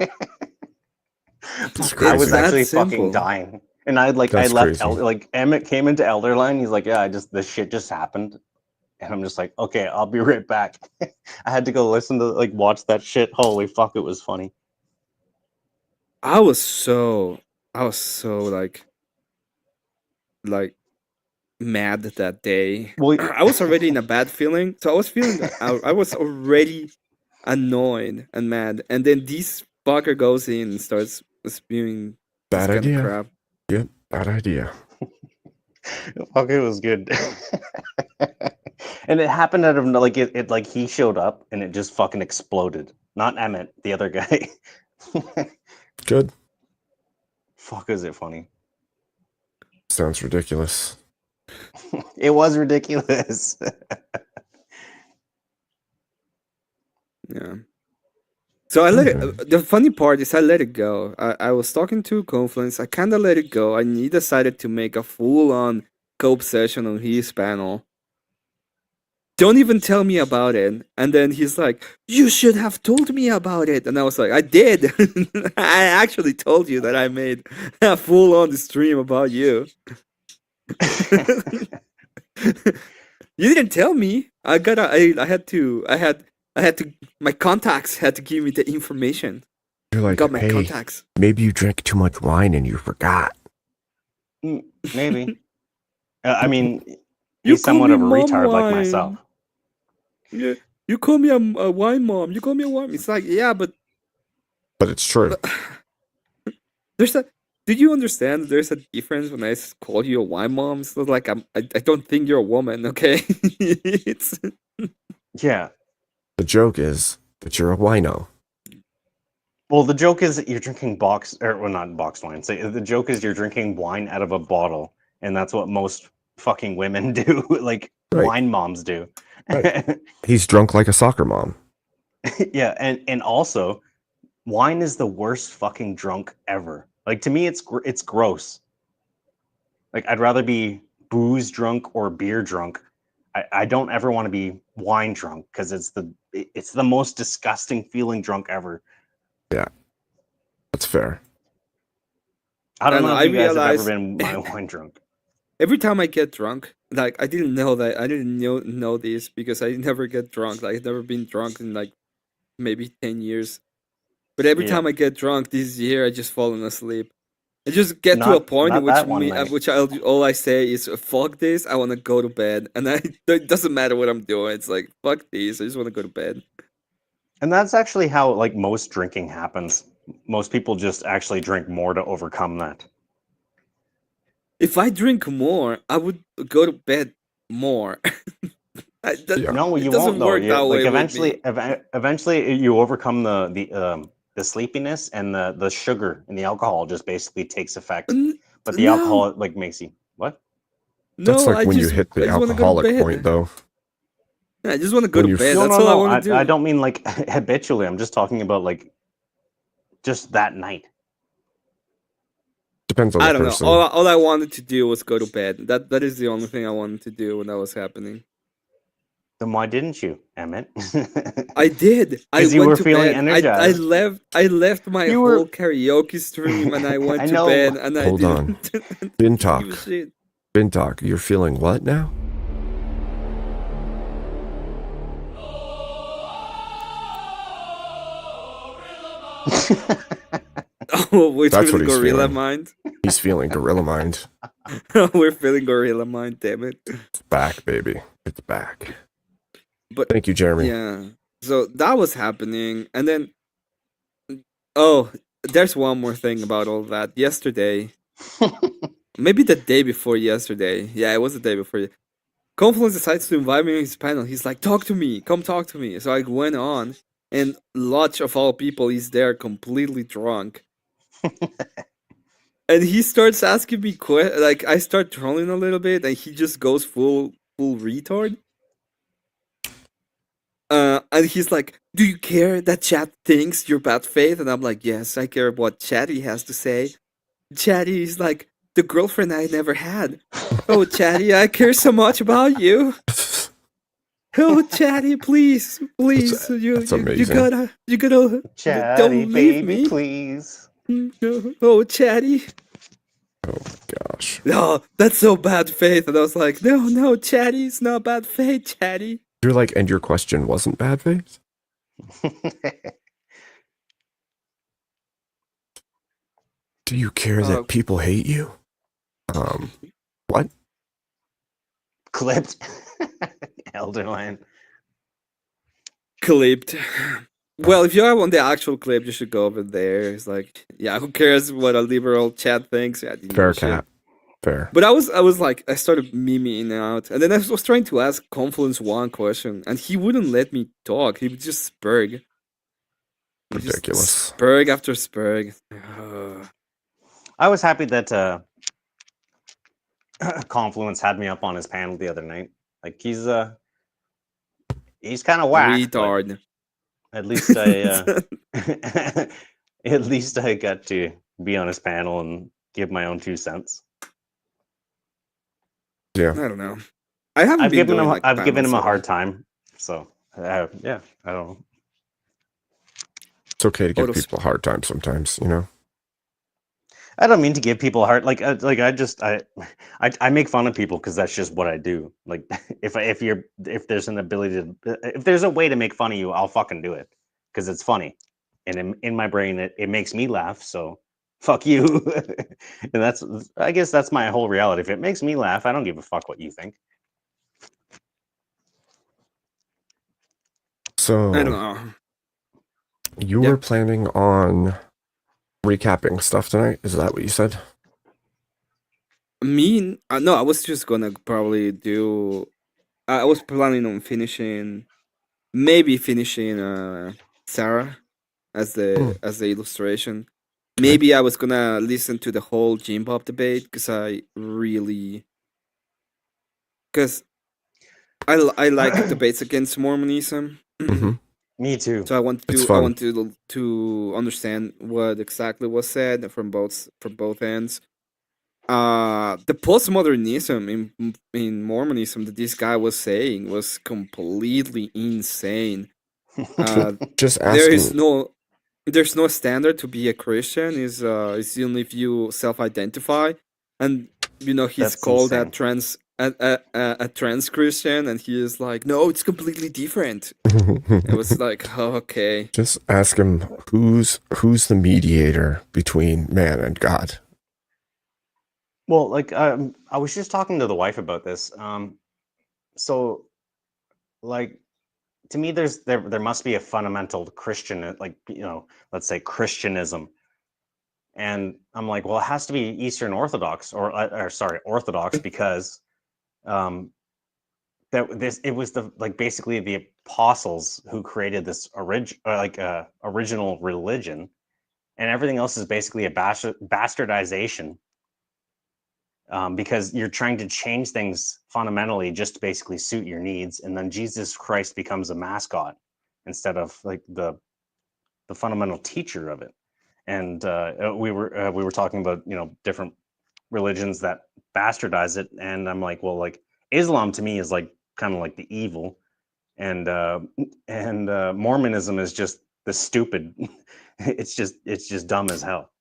I It's was crazy. that actually fucking simple. dying. And I That's left crazy. like Emmett came into Elderline. He's like, yeah, this shit just happened. And I'm just like, okay, I'll be right back. I had to go listen to watch that shit. Holy fuck, it was funny. I was so, I was so like mad that day. Well, I was already in a bad feeling, so I was feeling, I was already annoyed and mad, and then this fucker goes in and starts spewing this Bad kind of idea. crap. Yep, bad idea. fuck, it was good. And it happened out of it like he showed up and it just fucking exploded. Not Emmett, the other guy. Good. Fuck, is it funny? Sounds ridiculous. It was ridiculous. Yeah. So I let it. Mhm. The funny part is I let it go. I was talking to Confluence. I kind of let it go, and he decided to make a full-on cope session on his panel. Don't even tell me about it. And then he's like, "You should have told me about it." And I was like, "I did. I actually told you that I made a full-on stream about you." You didn't tell me. I had to. I had to. My contacts had to give me the information. You're I like, got my hey, contacts. maybe you drank too much wine and you forgot. Maybe. I mean, You he's call somewhat me of a mom retard like myself. wine. Yeah, you call me a wine mom. You call me a wine. It's like, yeah, but But it's true. there's a. Do you understand? There's a difference when call you a wine mom. It's not like I don't think you're a woman. Okay, it's Yeah. The joke is that you're a wino. Well, the joke is that you're drinking not box wine. So the joke is you're drinking wine out of a bottle, and that's what most fucking women do, like Right. wine moms do. Right. He's drunk like a soccer mom. Yeah, and also, wine is the worst fucking drunk ever. Like to me, it's gross. Like I'd rather be booze drunk or beer drunk. I don't ever want to be wine drunk because it's the most disgusting feeling drunk ever. Yeah. That's fair. I don't and know if I you guys have ever realized been wine drunk. every time I get drunk, like I didn't know that I didn't know this because I never get drunk. Like I've never been drunk in like maybe 10 years. But every Yeah. time I get drunk this year, I just fallen asleep. I just get to a Not point in not which that one night. all I say is fuck this. I want to go to bed, and it doesn't matter what I'm doing. It's like fuck this. I just want to go to bed. And that's actually how like most drinking happens. Most people just actually drink more to overcome that. If I drink more, I would go to bed more. Yeah. No, It you won't doesn't though. work You that like way with me. eventually you overcome the sleepiness and the sugar and the alcohol just basically takes effect. N- But the no, alcohol like makes you what? That's no. like when you hit I the just want to go to alcoholic point, bed. though. I just want to go When to you bed. No, That's no, all I no. want to I do. don't mean like habitually. I'm just talking about like just that night. Depends on I the don't know. person. All I wanted to do was go to bed. That is the only thing I wanted to do when that was happening. Then why didn't you, Emmett? I did. I Because you went were to feeling bed. I energized. left my You whole were. karaoke stream and I went I to bed know. and I Hold on. didn't Bin give a talk. shit. Bin talk. You're feeling what now? Oh, we're That's what feeling he's Gorilla feeling. Mind. He's feeling gorilla mind. We're feeling Gorilla Mind, damn it. It's back, baby. It's back. But Thank you, Jeremy. yeah. So that was happening. And then oh, there's one more thing about all that. Yesterday, maybe the day before yesterday. Yeah, it was the day before. Confluence decides to invite me on his panel. He's like, "Talk to me, come talk to me." So I went on, and Lodge of all people is there, completely drunk, and he starts asking me like I start trolling a little bit, and he just goes full retard. And he's like, "Do you care that chat thinks you're bad faith?" And I'm like, "Yes, I care what Chatty has to say. Chatty is like the girlfriend I never had. Oh, Chatty, I care so much about you. Oh, Chatty, please, please, that's amazing. you gotta, Chatty don't leave baby, me. please. Oh, Chatty. Oh gosh. No, that's so bad faith. And I was like, no, Chatty, it's not bad faith, Chatty. You're like, and your question wasn't bad faith? Do you care Uh, that people hate you? What? Clipped. Elderline. Clipped. Well, if you are on the actual clip, you should go over there. It's like, yeah, who cares what a liberal chat thinks? Yeah, I didn't give Fair a shit. cat. Fair. But I was like, I started memeing out, and then I was trying to ask Confluence one question, and he wouldn't let me talk. He would just spurg. Ridiculous. Spurg after spurg. Ugh. I was happy that Confluence had me up on his panel the other night. Like he's kind of whack, but Retard. at least I at least I got to be on his panel and give my own 2 cents. Yeah. I don't know. I haven't been doing like I've given him a panels at hard all. time. So yeah, I don't know. It's okay to give Out of people a hard time sometimes, you know? I don't mean to give people a hard like I make fun of people because that's just what I do. Like if there's an ability to if there's a way to make fun of you, I'll fucking do it because it's funny, and in my brain it makes me laugh. So fuck you, and I guess that's my whole reality. If it makes me laugh, I don't give a fuck what you think. So I don't know. you Yeah. were planning on recapping stuff tonight? Is that what you said? Me, no, I was just gonna probably do. I was planning on maybe finishing Sarah as the illustration. Maybe I was gonna listen to the whole Jim Bob debate because I like debates against Mormonism. Mm-hmm. Me too. So I want It's to fun. to understand what exactly was said from both ends. The postmodernism in Mormonism that this guy was saying was completely insane. Just There asking. is there's no standard to be a Christian. Is only if you self-identify, and he's That's called insane. a trans Christian, and he is like, no, it's completely different. It was like, oh, okay. Just ask him who's the mediator between man and God. Well, like I was just talking to the wife about this. So like to me there must be a fundamental Christian, like let's say Christianism, and I'm like, well, it has to be Eastern Orthodox or sorry, Orthodox because it was basically the apostles who created this original religion, and everything else is basically a bastardization. Because you're trying to change things fundamentally just to basically suit your needs, and then Jesus Christ becomes a mascot instead of like the fundamental teacher of it. And we were talking about different religions that bastardize it, and I'm like, well, like Islam to me is like kind of like the evil, and Mormonism is just the stupid. it's just dumb as hell.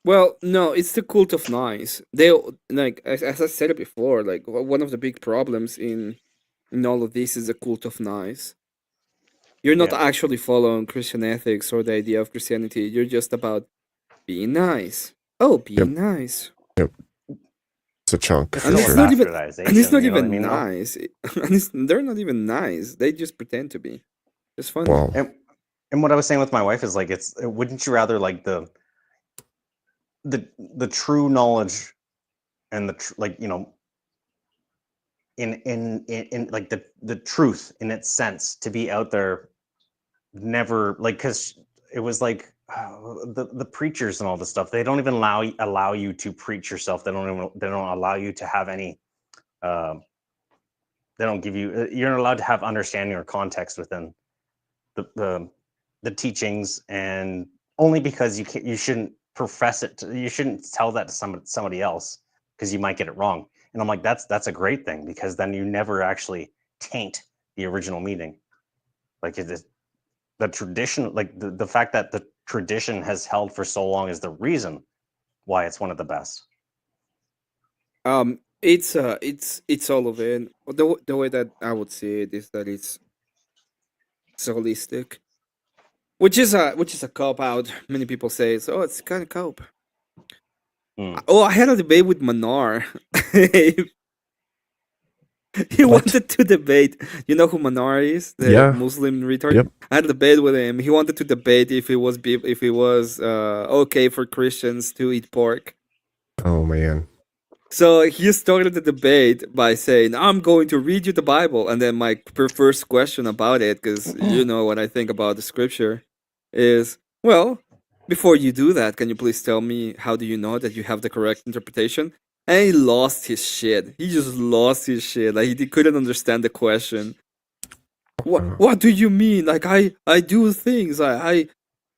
Well, no, it's the cult of nice. They like as I said it before. Like one of the big problems in all of this is the cult of nice. You're not Yeah. actually following Christian ethics or the idea of Christianity. You're just about being nice. Oh, being nice. Yep. It's a chunk It's for And still it's a sure. not even bastardization, you know what I mean? Though? nice. They're not even nice. They just pretend to be. It's funny. Well, And what I was saying with my wife is like, wouldn't you rather like the true knowledge and in like the truth in its sense to be out there, never like, because it was like the preachers and all this stuff, they don't even allow you to preach yourself. They don't allow you to have any they don't give you you're not allowed to have understanding or context within the teachings, and only because you shouldn't profess it. You shouldn't tell that to somebody else because you might get it wrong. And I'm like, that's a great thing because then you never actually taint the original meaning. Like it is the tradition, like the fact that the tradition has held for so long is the reason why it's one of the best. It's all of it. The way that I would see it is that it's holistic, which is a cop out. Many people say it's it's kind of cop. Mm. Oh, I had a debate with Manar. He What? wanted to debate. You know who Manar is, the Yeah. Muslim retard. Yep. I had a debate with him. He wanted to debate if it was okay for Christians to eat pork. Oh man. So he started the debate by saying, "I'm going to read you the Bible," and then my first question about it, because you know what I think about the scripture, is well. Before you do that, can you please tell me how do you know that you have the correct interpretation? And he lost his shit. He just lost his shit. Like he couldn't understand the question. What do you mean? Like I do things. I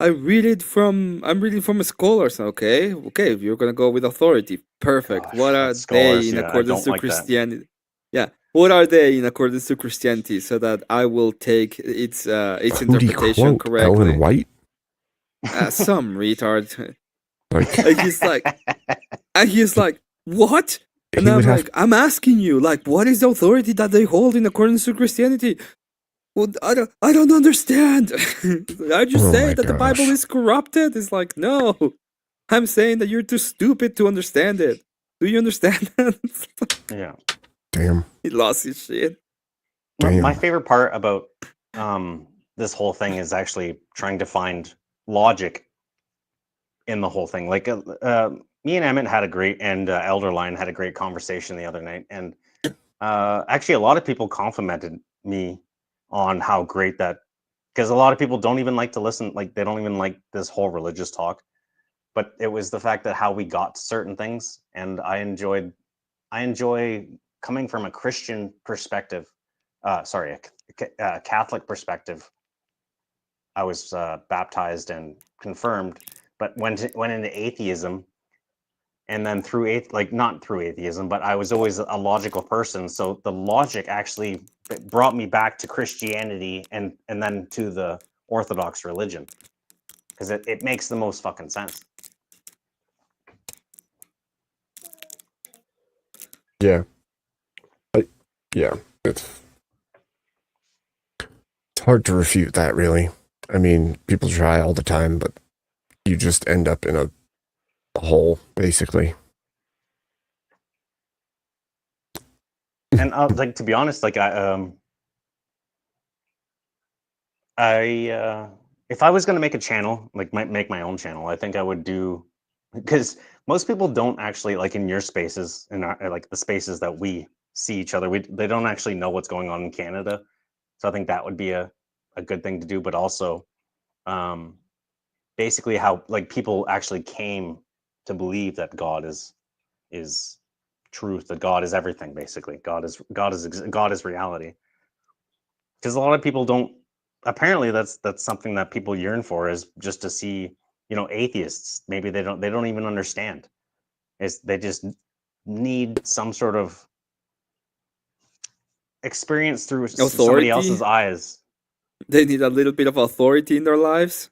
read it from I'm reading from a scholar. So, okay. If you're gonna go with authority, perfect. Gosh, What are that's they scholars. in Yeah, I accordance don't to like that. Christianity? Yeah. What are they in accordance to Christianity, so that I will take its Who'd he interpretation quote? Ellen correctly? White? Some retard. Like And he's like, what? And he I'm would have like, I'm asking you, like, what is the authority that they hold in accordance to Christianity? Well, I don't understand. I just Oh say my that the Bible gosh. is corrupted. It's like, no, I'm saying that you're too stupid to understand it. Do you understand that? Yeah. Damn. He lost his shit. My Damn. favorite part about this whole thing is actually trying to find logic in the whole thing. Like me and Emmett had a great, and Elderline had a great conversation the other night, and actually a lot of people complimented me on how great that, because a lot of people don't even like to listen, like they don't even like this whole religious talk, but it was the fact that how we got to certain things, and I enjoy coming from a Christian perspective, sorry, a Catholic perspective. I was baptized and confirmed, but went into atheism, and then through like not through atheism, but I was always a logical person. So the logic actually brought me back to Christianity and then to the Orthodox religion, because it makes the most fucking sense. Yeah. Yeah. It's hard to refute that, really. I mean, people try all the time, but you just end up in a hole, basically. And like, to be honest, like I if I was going to make a channel, like make my own channel, I think I would do, because most people don't actually, like in your spaces, in our, like the spaces that we see each other, they don't actually know what's going on in Canada. So I think that would be a good thing to do, but also basically how like people actually came to believe that God is truth, that God is everything, basically. God is reality. Because a lot of people don't, apparently that's something that people yearn for, is just to see, atheists, maybe they don't even understand, is they just need some sort of experience through somebody Authority. else's eyes. They need a little bit of authority in their lives.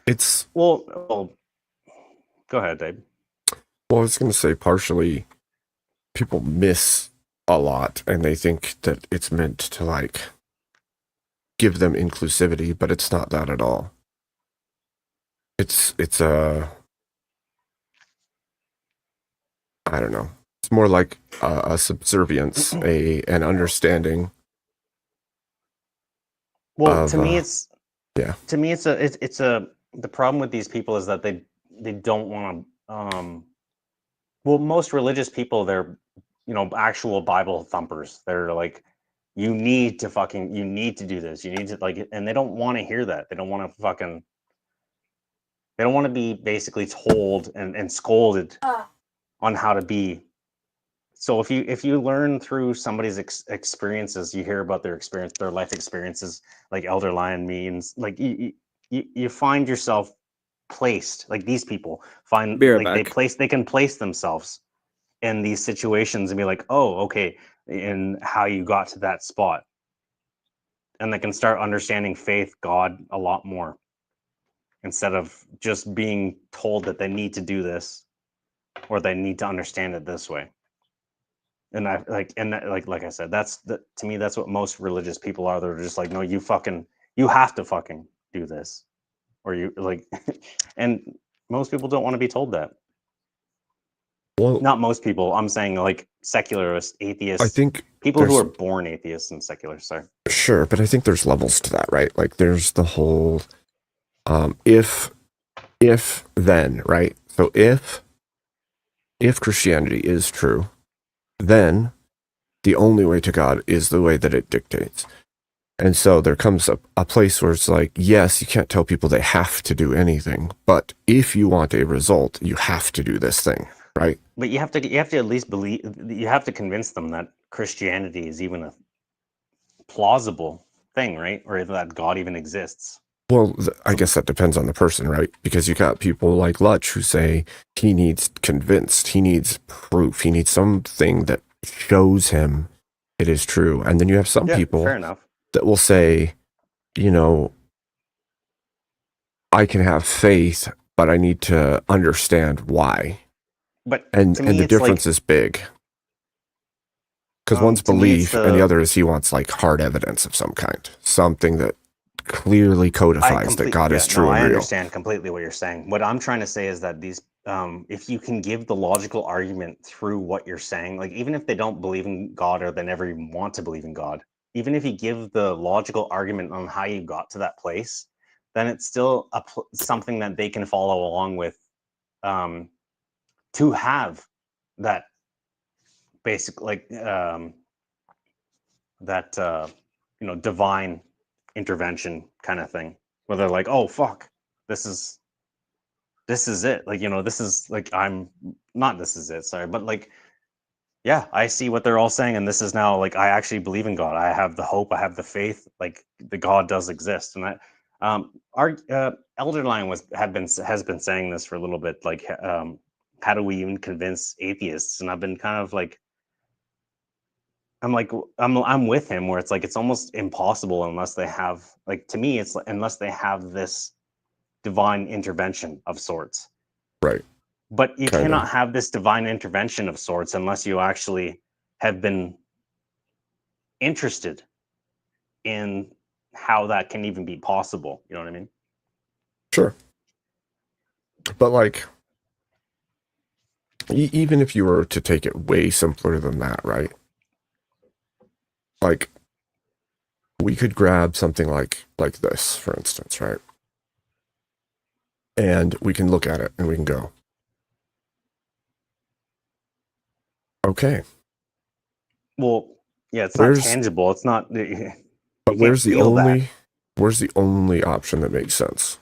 It's, Well, go ahead, Dave. well, I was going to say partially people miss a lot and they think that it's meant to like give them inclusivity, but it's not that at all. It's I don't know. It's more like a subservience, an understanding. Well, Of, to me it's yeah. to me it's a the problem with these people is that they don't want to well, most religious people, they're actual Bible thumpers. They're like, you need to do this, you need to, like, and they don't want to hear that. They don't want to fucking, they don't want to be basically told and scolded on how to be. So if you learn through somebody's experiences, you hear about their life experiences, like Elder Lion, me, and like you find yourself placed, like these people find, Be right like back. they can place themselves in these situations and be like, oh, okay, in how you got to that spot, and they can start understanding faith, God, a lot more, instead of just being told that they need to do this or they need to understand it this way. And I like, and that, like I said, to me, that's what most religious people are. They're just like, no, you have to fucking do this, or you like, and most people don't want to be told that. Well, Not most people. I'm saying like secularists, atheists, I think people who there's are born atheists and secular. Sorry. sure, but I think there's levels to that, right? Like there's the whole if then, right? So if Christianity is true, then the only way to God is the way that it dictates. And so there comes a place where it's like, yes, you can't tell people they have to do anything, but if you want a result, you have to do this thing, right? But you have to at least believe. You have to convince them that Christianity is even a plausible thing, right? Or that God even exists. Well, I guess that depends on the person, right? Because you got people like Lutch who say he needs convinced, he needs proof, he needs something that shows him it is true. And then you have some Yeah, people fair enough. that will say, you know, I can have faith, but I need to understand why. But And to and me, the it's difference like is big. Because one's to me, it's belief and the the other is he wants like hard evidence of some kind. Something that clearly codifies that God is yeah, no, true and I real. understand completely what you're saying. What I'm trying to say is that these, if you can give the logical argument through what you're saying, like even if they don't believe in God or they never even want to believe in God, even if you give the logical argument on how you got to that place, then it's still something that they can follow along with, to have that basic, like that divine intervention kind of thing, where they're like, oh fuck, this is it, like this is like, I'm not, this is it, sorry, but like, yeah, I see what they're all saying, and this is now like, I actually believe in God, I have the hope, I have the faith, like the God does exist. And that, our Elderline has been saying this for a little bit, like, how do we even convince atheists? And I've been kind of like, I'm like, I'm with him, where it's like, it's almost impossible unless they have, like, to me, it's like, unless they have this divine intervention of sorts. Right. But you Kind of. cannot have this divine intervention of sorts unless you actually have been interested in how that can even be possible. You know what I mean? Sure. But like, even if you were to take it way simpler than that, right? Like, we could grab something like this, for instance, right? And we can look at it and we can go, okay, Well, yeah, it's not where's tangible. It's not. but You can't feel that. where's the only option that makes sense?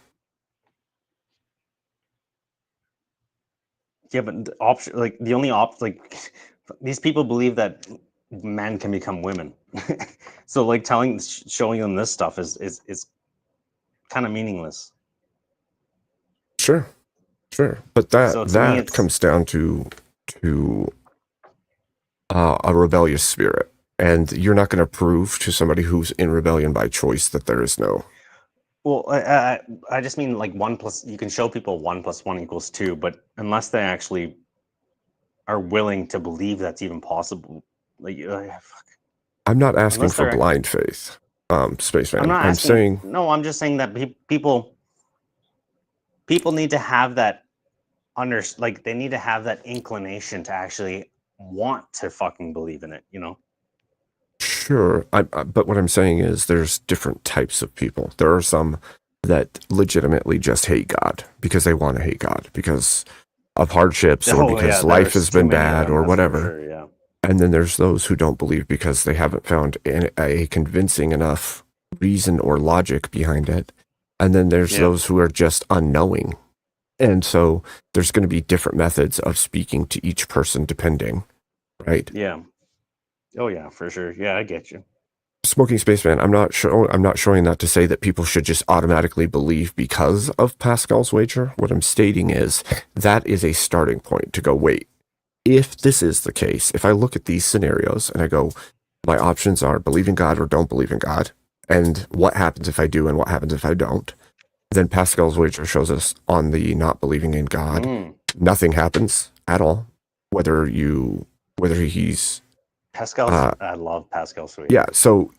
Yeah, but the option, like the only like these people believe that men can become women. So like showing them this stuff is kind of meaningless. Sure. But So to me, that it's, comes down to a rebellious spirit. And you're not going to prove to somebody who's in rebellion by choice that there is no. well, I just mean like you can show people 1 + 1 = 2, but unless they actually are willing to believe that's even possible, like, fuck. I'm not asking Unless for they're, blind faith, I'm Spaceman. not I'm asking. saying, No, I'm just saying that people need to have that like they need to have that inclination to actually want to fucking believe in it. sure. But what I'm saying is there's different types of people. There are some that legitimately just hate God because they want to hate God because of hardships or Oh yeah, because life there's has too been many of bad them. or That's for whatever. sure. Yeah. And then there's those who don't believe because they haven't found a convincing enough reason or logic behind it. And then there's Yeah. those who are just unknowing. And so there's going to be different methods of speaking to each person depending, right? Yeah. Oh yeah, for sure. Yeah, I get you. Smoking Spaceman, I'm not showing that to say that people should just automatically believe because of Pascal's wager. What I'm stating is that is a starting point to go, wait, if this is the case, if I look at these scenarios and I go, my options are believe in God or don't believe in God, and what happens if I do and what happens if I don't, then Pascal's wager shows us on the not believing in God, nothing happens at all. Whether he's Pascal's. I love Pascal's wager. yeah. So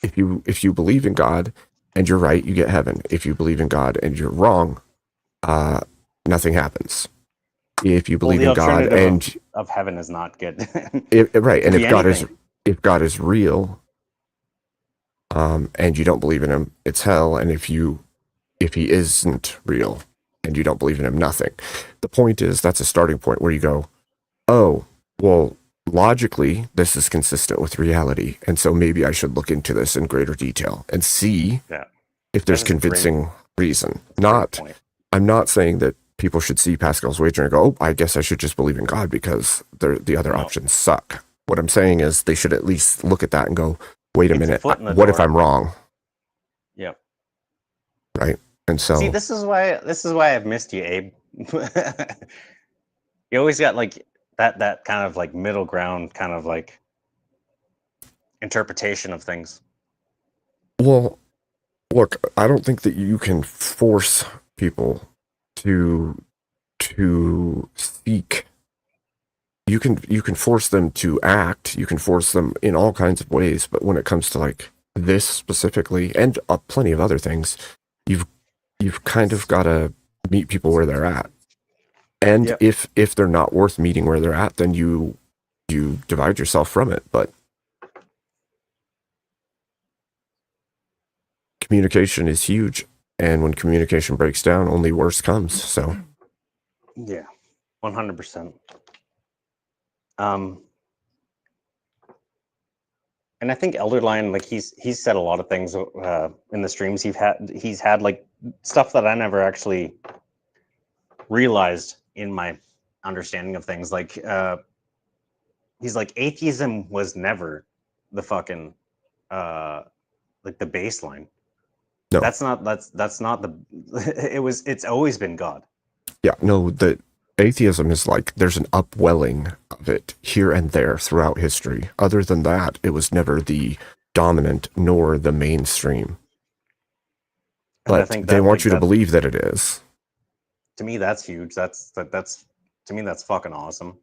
if you believe in God and you're right, you get heaven. If you believe in God and you're wrong, nothing happens. If you believe in God and of heaven is not good. Right, and if God is real, and you don't believe in him, it's hell. And if he isn't real and you don't believe in him, nothing. The point is that's a starting point where you go, oh, well, logically this is consistent with reality, and so maybe I should look into this in greater detail and see if there's convincing reason. I'm not saying that people should see Pascal's wager and go, oh, I guess I should just believe in God because the other options suck. What I'm saying is they should at least look at that and go, wait a minute, what if I'm wrong? Yep. Right. And so see, this is why I've missed you, Abe. You always got like that kind of like middle ground kind of like interpretation of things. Well, look, I don't think that you can force people to seek. You can force them to act. You can force them in all kinds of ways. But when it comes to like this specifically, and plenty of other things, you've kind of got to meet people where they're at. And if they're not worth meeting where they're at, then you divide yourself from it. But communication is huge, and when communication breaks down, only worse comes. So yeah, 100%. And I think Elderline, like he's said a lot of things in the streams he's had like stuff that I never actually realized in my understanding of things. Like he's like, atheism was never the fucking like the baseline. No, that's not the it's always been God. Yeah, no, the atheism is like there's an upwelling of it here and there throughout history. Other than that, it was never the dominant nor the mainstream. But they want you to believe that it is. To me, that's huge. That's to me, that's fucking awesome.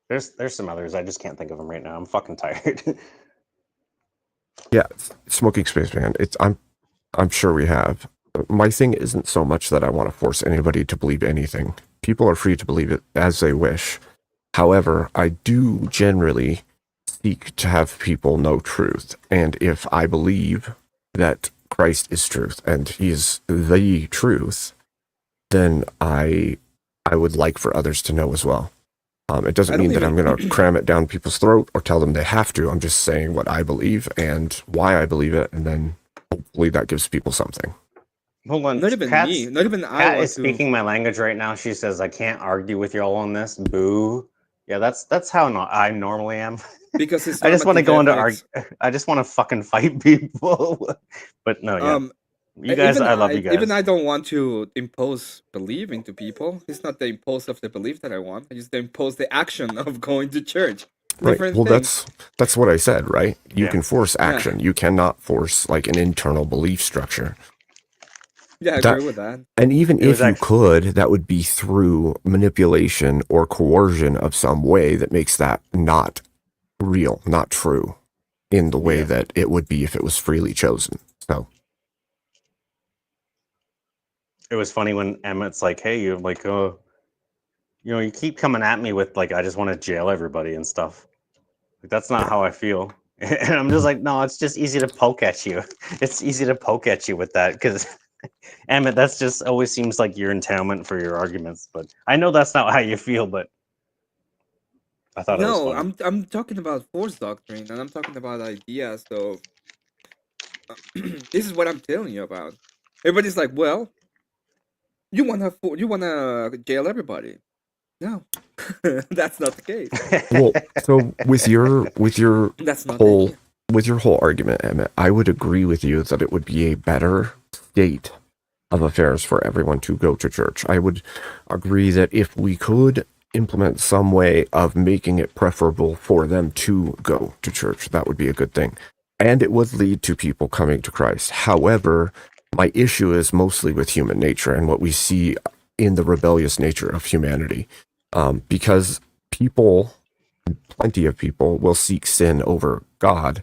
There's some others. I just can't think of them right now. I'm fucking tired. Yeah, Smoking Spaceman. I'm sure we have. My thing isn't so much that I want to force anybody to believe anything. People are free to believe it as they wish. However, I do generally seek to have people know truth. And if I believe that Christ is truth and he is the truth, then I would like for others to know as well. It doesn't mean that I'm going to cram it down people's throat or tell them they have to. I'm just saying what I believe and why I believe it, and then hopefully that gives people something. Hold on. Not even me. Not even I. Kat is speaking my language right now. She says, I can't argue with you all on this. Boo. Yeah, that's how I normally am. Because it's I just want to go into I just want to fucking fight people. But no, yeah. You guys, I love you guys. Even I don't want to impose belief into people. It's not the impose of the belief that I want. I just impose the action of going to church. Right. Well, that's what I said, right? You can force action. You cannot force like an internal belief structure. Yeah, I agree with that. And even if you could, that would be through manipulation or coercion of some way that makes that not real, not true in the way that it would be if it was freely chosen. So it was funny when Emmett's like, hey, you're like, you know, you keep coming at me with like, I just want to jail everybody and stuff. Like, that's not how I feel. And I'm just like, no, it's just easy to poke at you. It's easy to poke at you with that because Emmett, that's just always seems like your entailment for your arguments. But I know that's not how you feel, but I thought it was funny. I'm talking about force doctrine, and I'm talking about ideas. So this is what I'm telling you about. Everybody's like, well, you wanna jail everybody. No, that's not the case. Well, so with your That's not the whole idea. with your whole argument, Emmett, I would agree with you that it would be a better state of affairs for everyone to go to church. I would agree that if we could implement some way of making it preferable for them to go to church, that would be a good thing. And it would lead to people coming to Christ. However, my issue is mostly with human nature and what we see in the rebellious nature of humanity. Because people, plenty of people, will seek sin over God,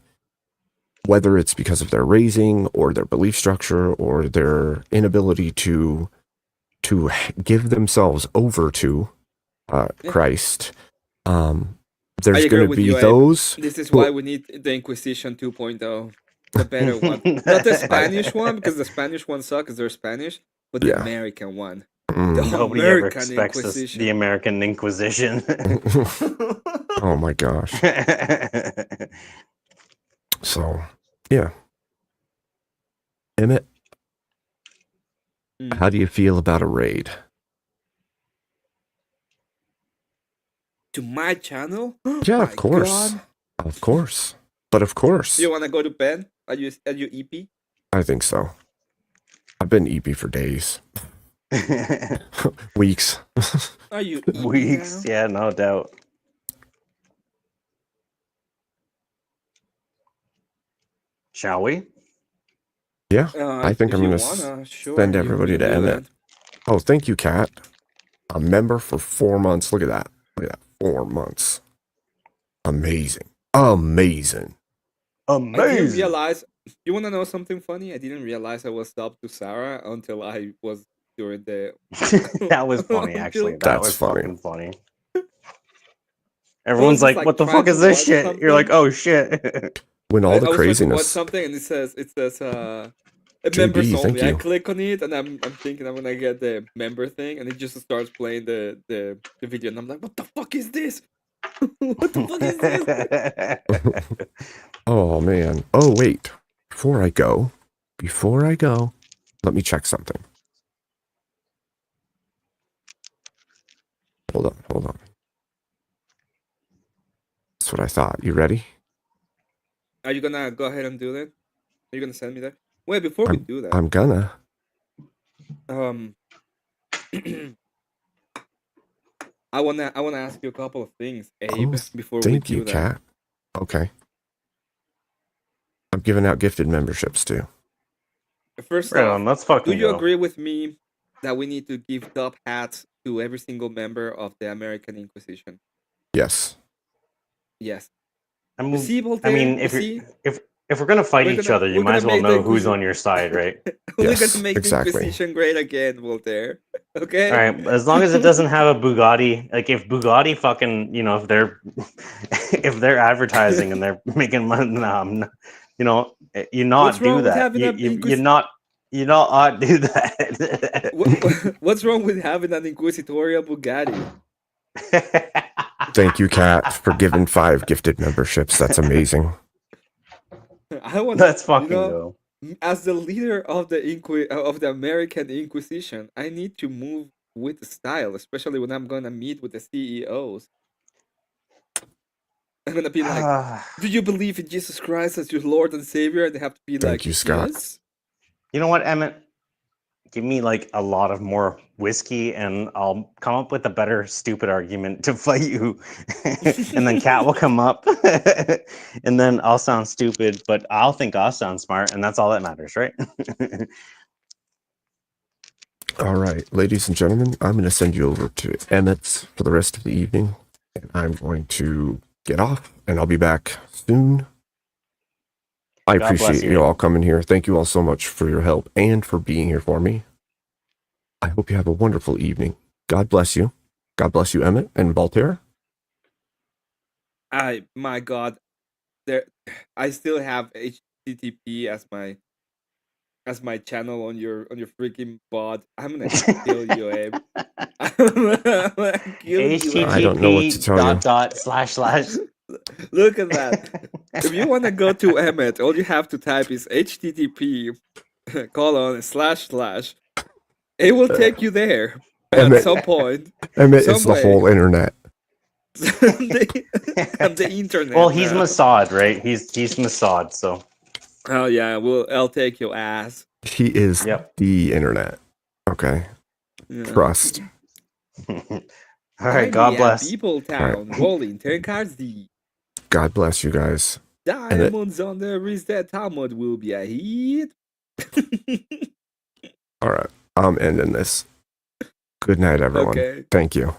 whether it's because of their raising or their belief structure or their inability to give themselves over to Yeah. Christ. I There's agree going to with be you, Abe. those. This is who- why we need the Inquisition 2.0, the better one. Not the Spanish one, because the Spanish one sucks because they're Spanish, but the Yeah. American one. Mm. The Nobody ever American expects Inquisition. the American Inquisition. Oh my gosh. So, yeah. Emmett, Mm. how do you feel about a raid? To my channel? Yeah, My of course. God. Of course. But of course. You want to go to bed? Are you EP? I think so. I've been EP for days, weeks. Are you EP Weeks, now? yeah, no doubt. Shall we? Yeah, I think if I'm you going to wanna, sure, send you everybody can to do Emmett. that. Oh, thank you, Kat. A member for 4 months. Look at that. 4 months. Amazing. Amazing. I didn't Amazing. realize. You wanna know something funny? I didn't realize I was subbed to Sarah until I was during the. That was funny, until- actually. That That's was funny. fucking funny. Everyone's just, like, "What the trying fuck is to this watch shit?" You're like, something. "Oh shit." When all the I was trying to watch craziness. something and it says JB, members thank only. I you. click on it and I'm thinking I'm gonna get the member thing and it just starts playing the video and I'm like, what the fuck is this? What the fuck is this? Oh, man. Oh, wait. Before I go, let me check something. Hold on. That's what I thought. You ready? Are you gonna go ahead and do that? Are you gonna send me that? Wait, before we do that, I'm gonna. I wanna ask you a couple of things, Abe, Oh, before we thank do you, that. Kat. Okay. I'm giving out gifted memberships too. First Right off, on, let's do fucking you go. agree with me that we need to give top hats to every single member of the American Inquisition? Yes. Yes. I You mean, see, Voltaire? You if see? if we're gonna fight each other, you we're might gonna as well make the know who's Inquisition. on your side, right? We're Yes, gonna make exactly. the Inquisition great again, Voltaire. Okay. All right, as long as it doesn't have a Bugatti. Like if Bugatti fucking, if they're if they're advertising and they're making money, you not What's wrong do with that. having an You not ought do that. What's wrong with having an Inquisitorial Bugatti? Thank you, Kat, for giving 5 gifted memberships. That's amazing. I want. Let's fucking go. As the leader of the American Inquisition, I need to move with style, especially when I'm gonna meet with the CEOs. I'm gonna be like, "Do you believe in Jesus Christ as your Lord and Savior?" And they have to be Thank like, you, Scott. "Yes." You know what, Emmett? Give me like a lot of more whiskey, and I'll come up with a better stupid argument to fight you. And then Kat will come up, and then I'll sound stupid, but I'll think I'll sound smart, and that's all that matters, right? All right, ladies and gentlemen, I'm going to send you over to Emmett's for the rest of the evening. And I'm going to get off, and I'll be back soon. I God bless appreciate you. you all coming here. Thank you all so much for your help and for being here for me. I hope you have a wonderful evening. God bless you. God bless you, Emmett and Voltaire. My God, I still have HTTP as my channel on your freaking bot. I'm gonna kill you, Abe. I'm gonna kill you, Abe. I don't know what to HTTP tell you. dot slash. Look at that. If you want to go to Emmet, all you have to type is HTTP : / It will take you there. At Emmett, some point. Emmett is the Some whole way. internet. the internet. Well, he's now. Mossad, right? He's Mossad, so Oh yeah, I'll take your ass. He is Yep. the internet. Okay. Yeah. Trust. all right. God Finally, at bless. People Town, rolling 10 cards deep. God bless you guys. Diamonds on the wrist that Talmud will be a hit. All right. I'm ending this. Good night, everyone. Okay. Thank you.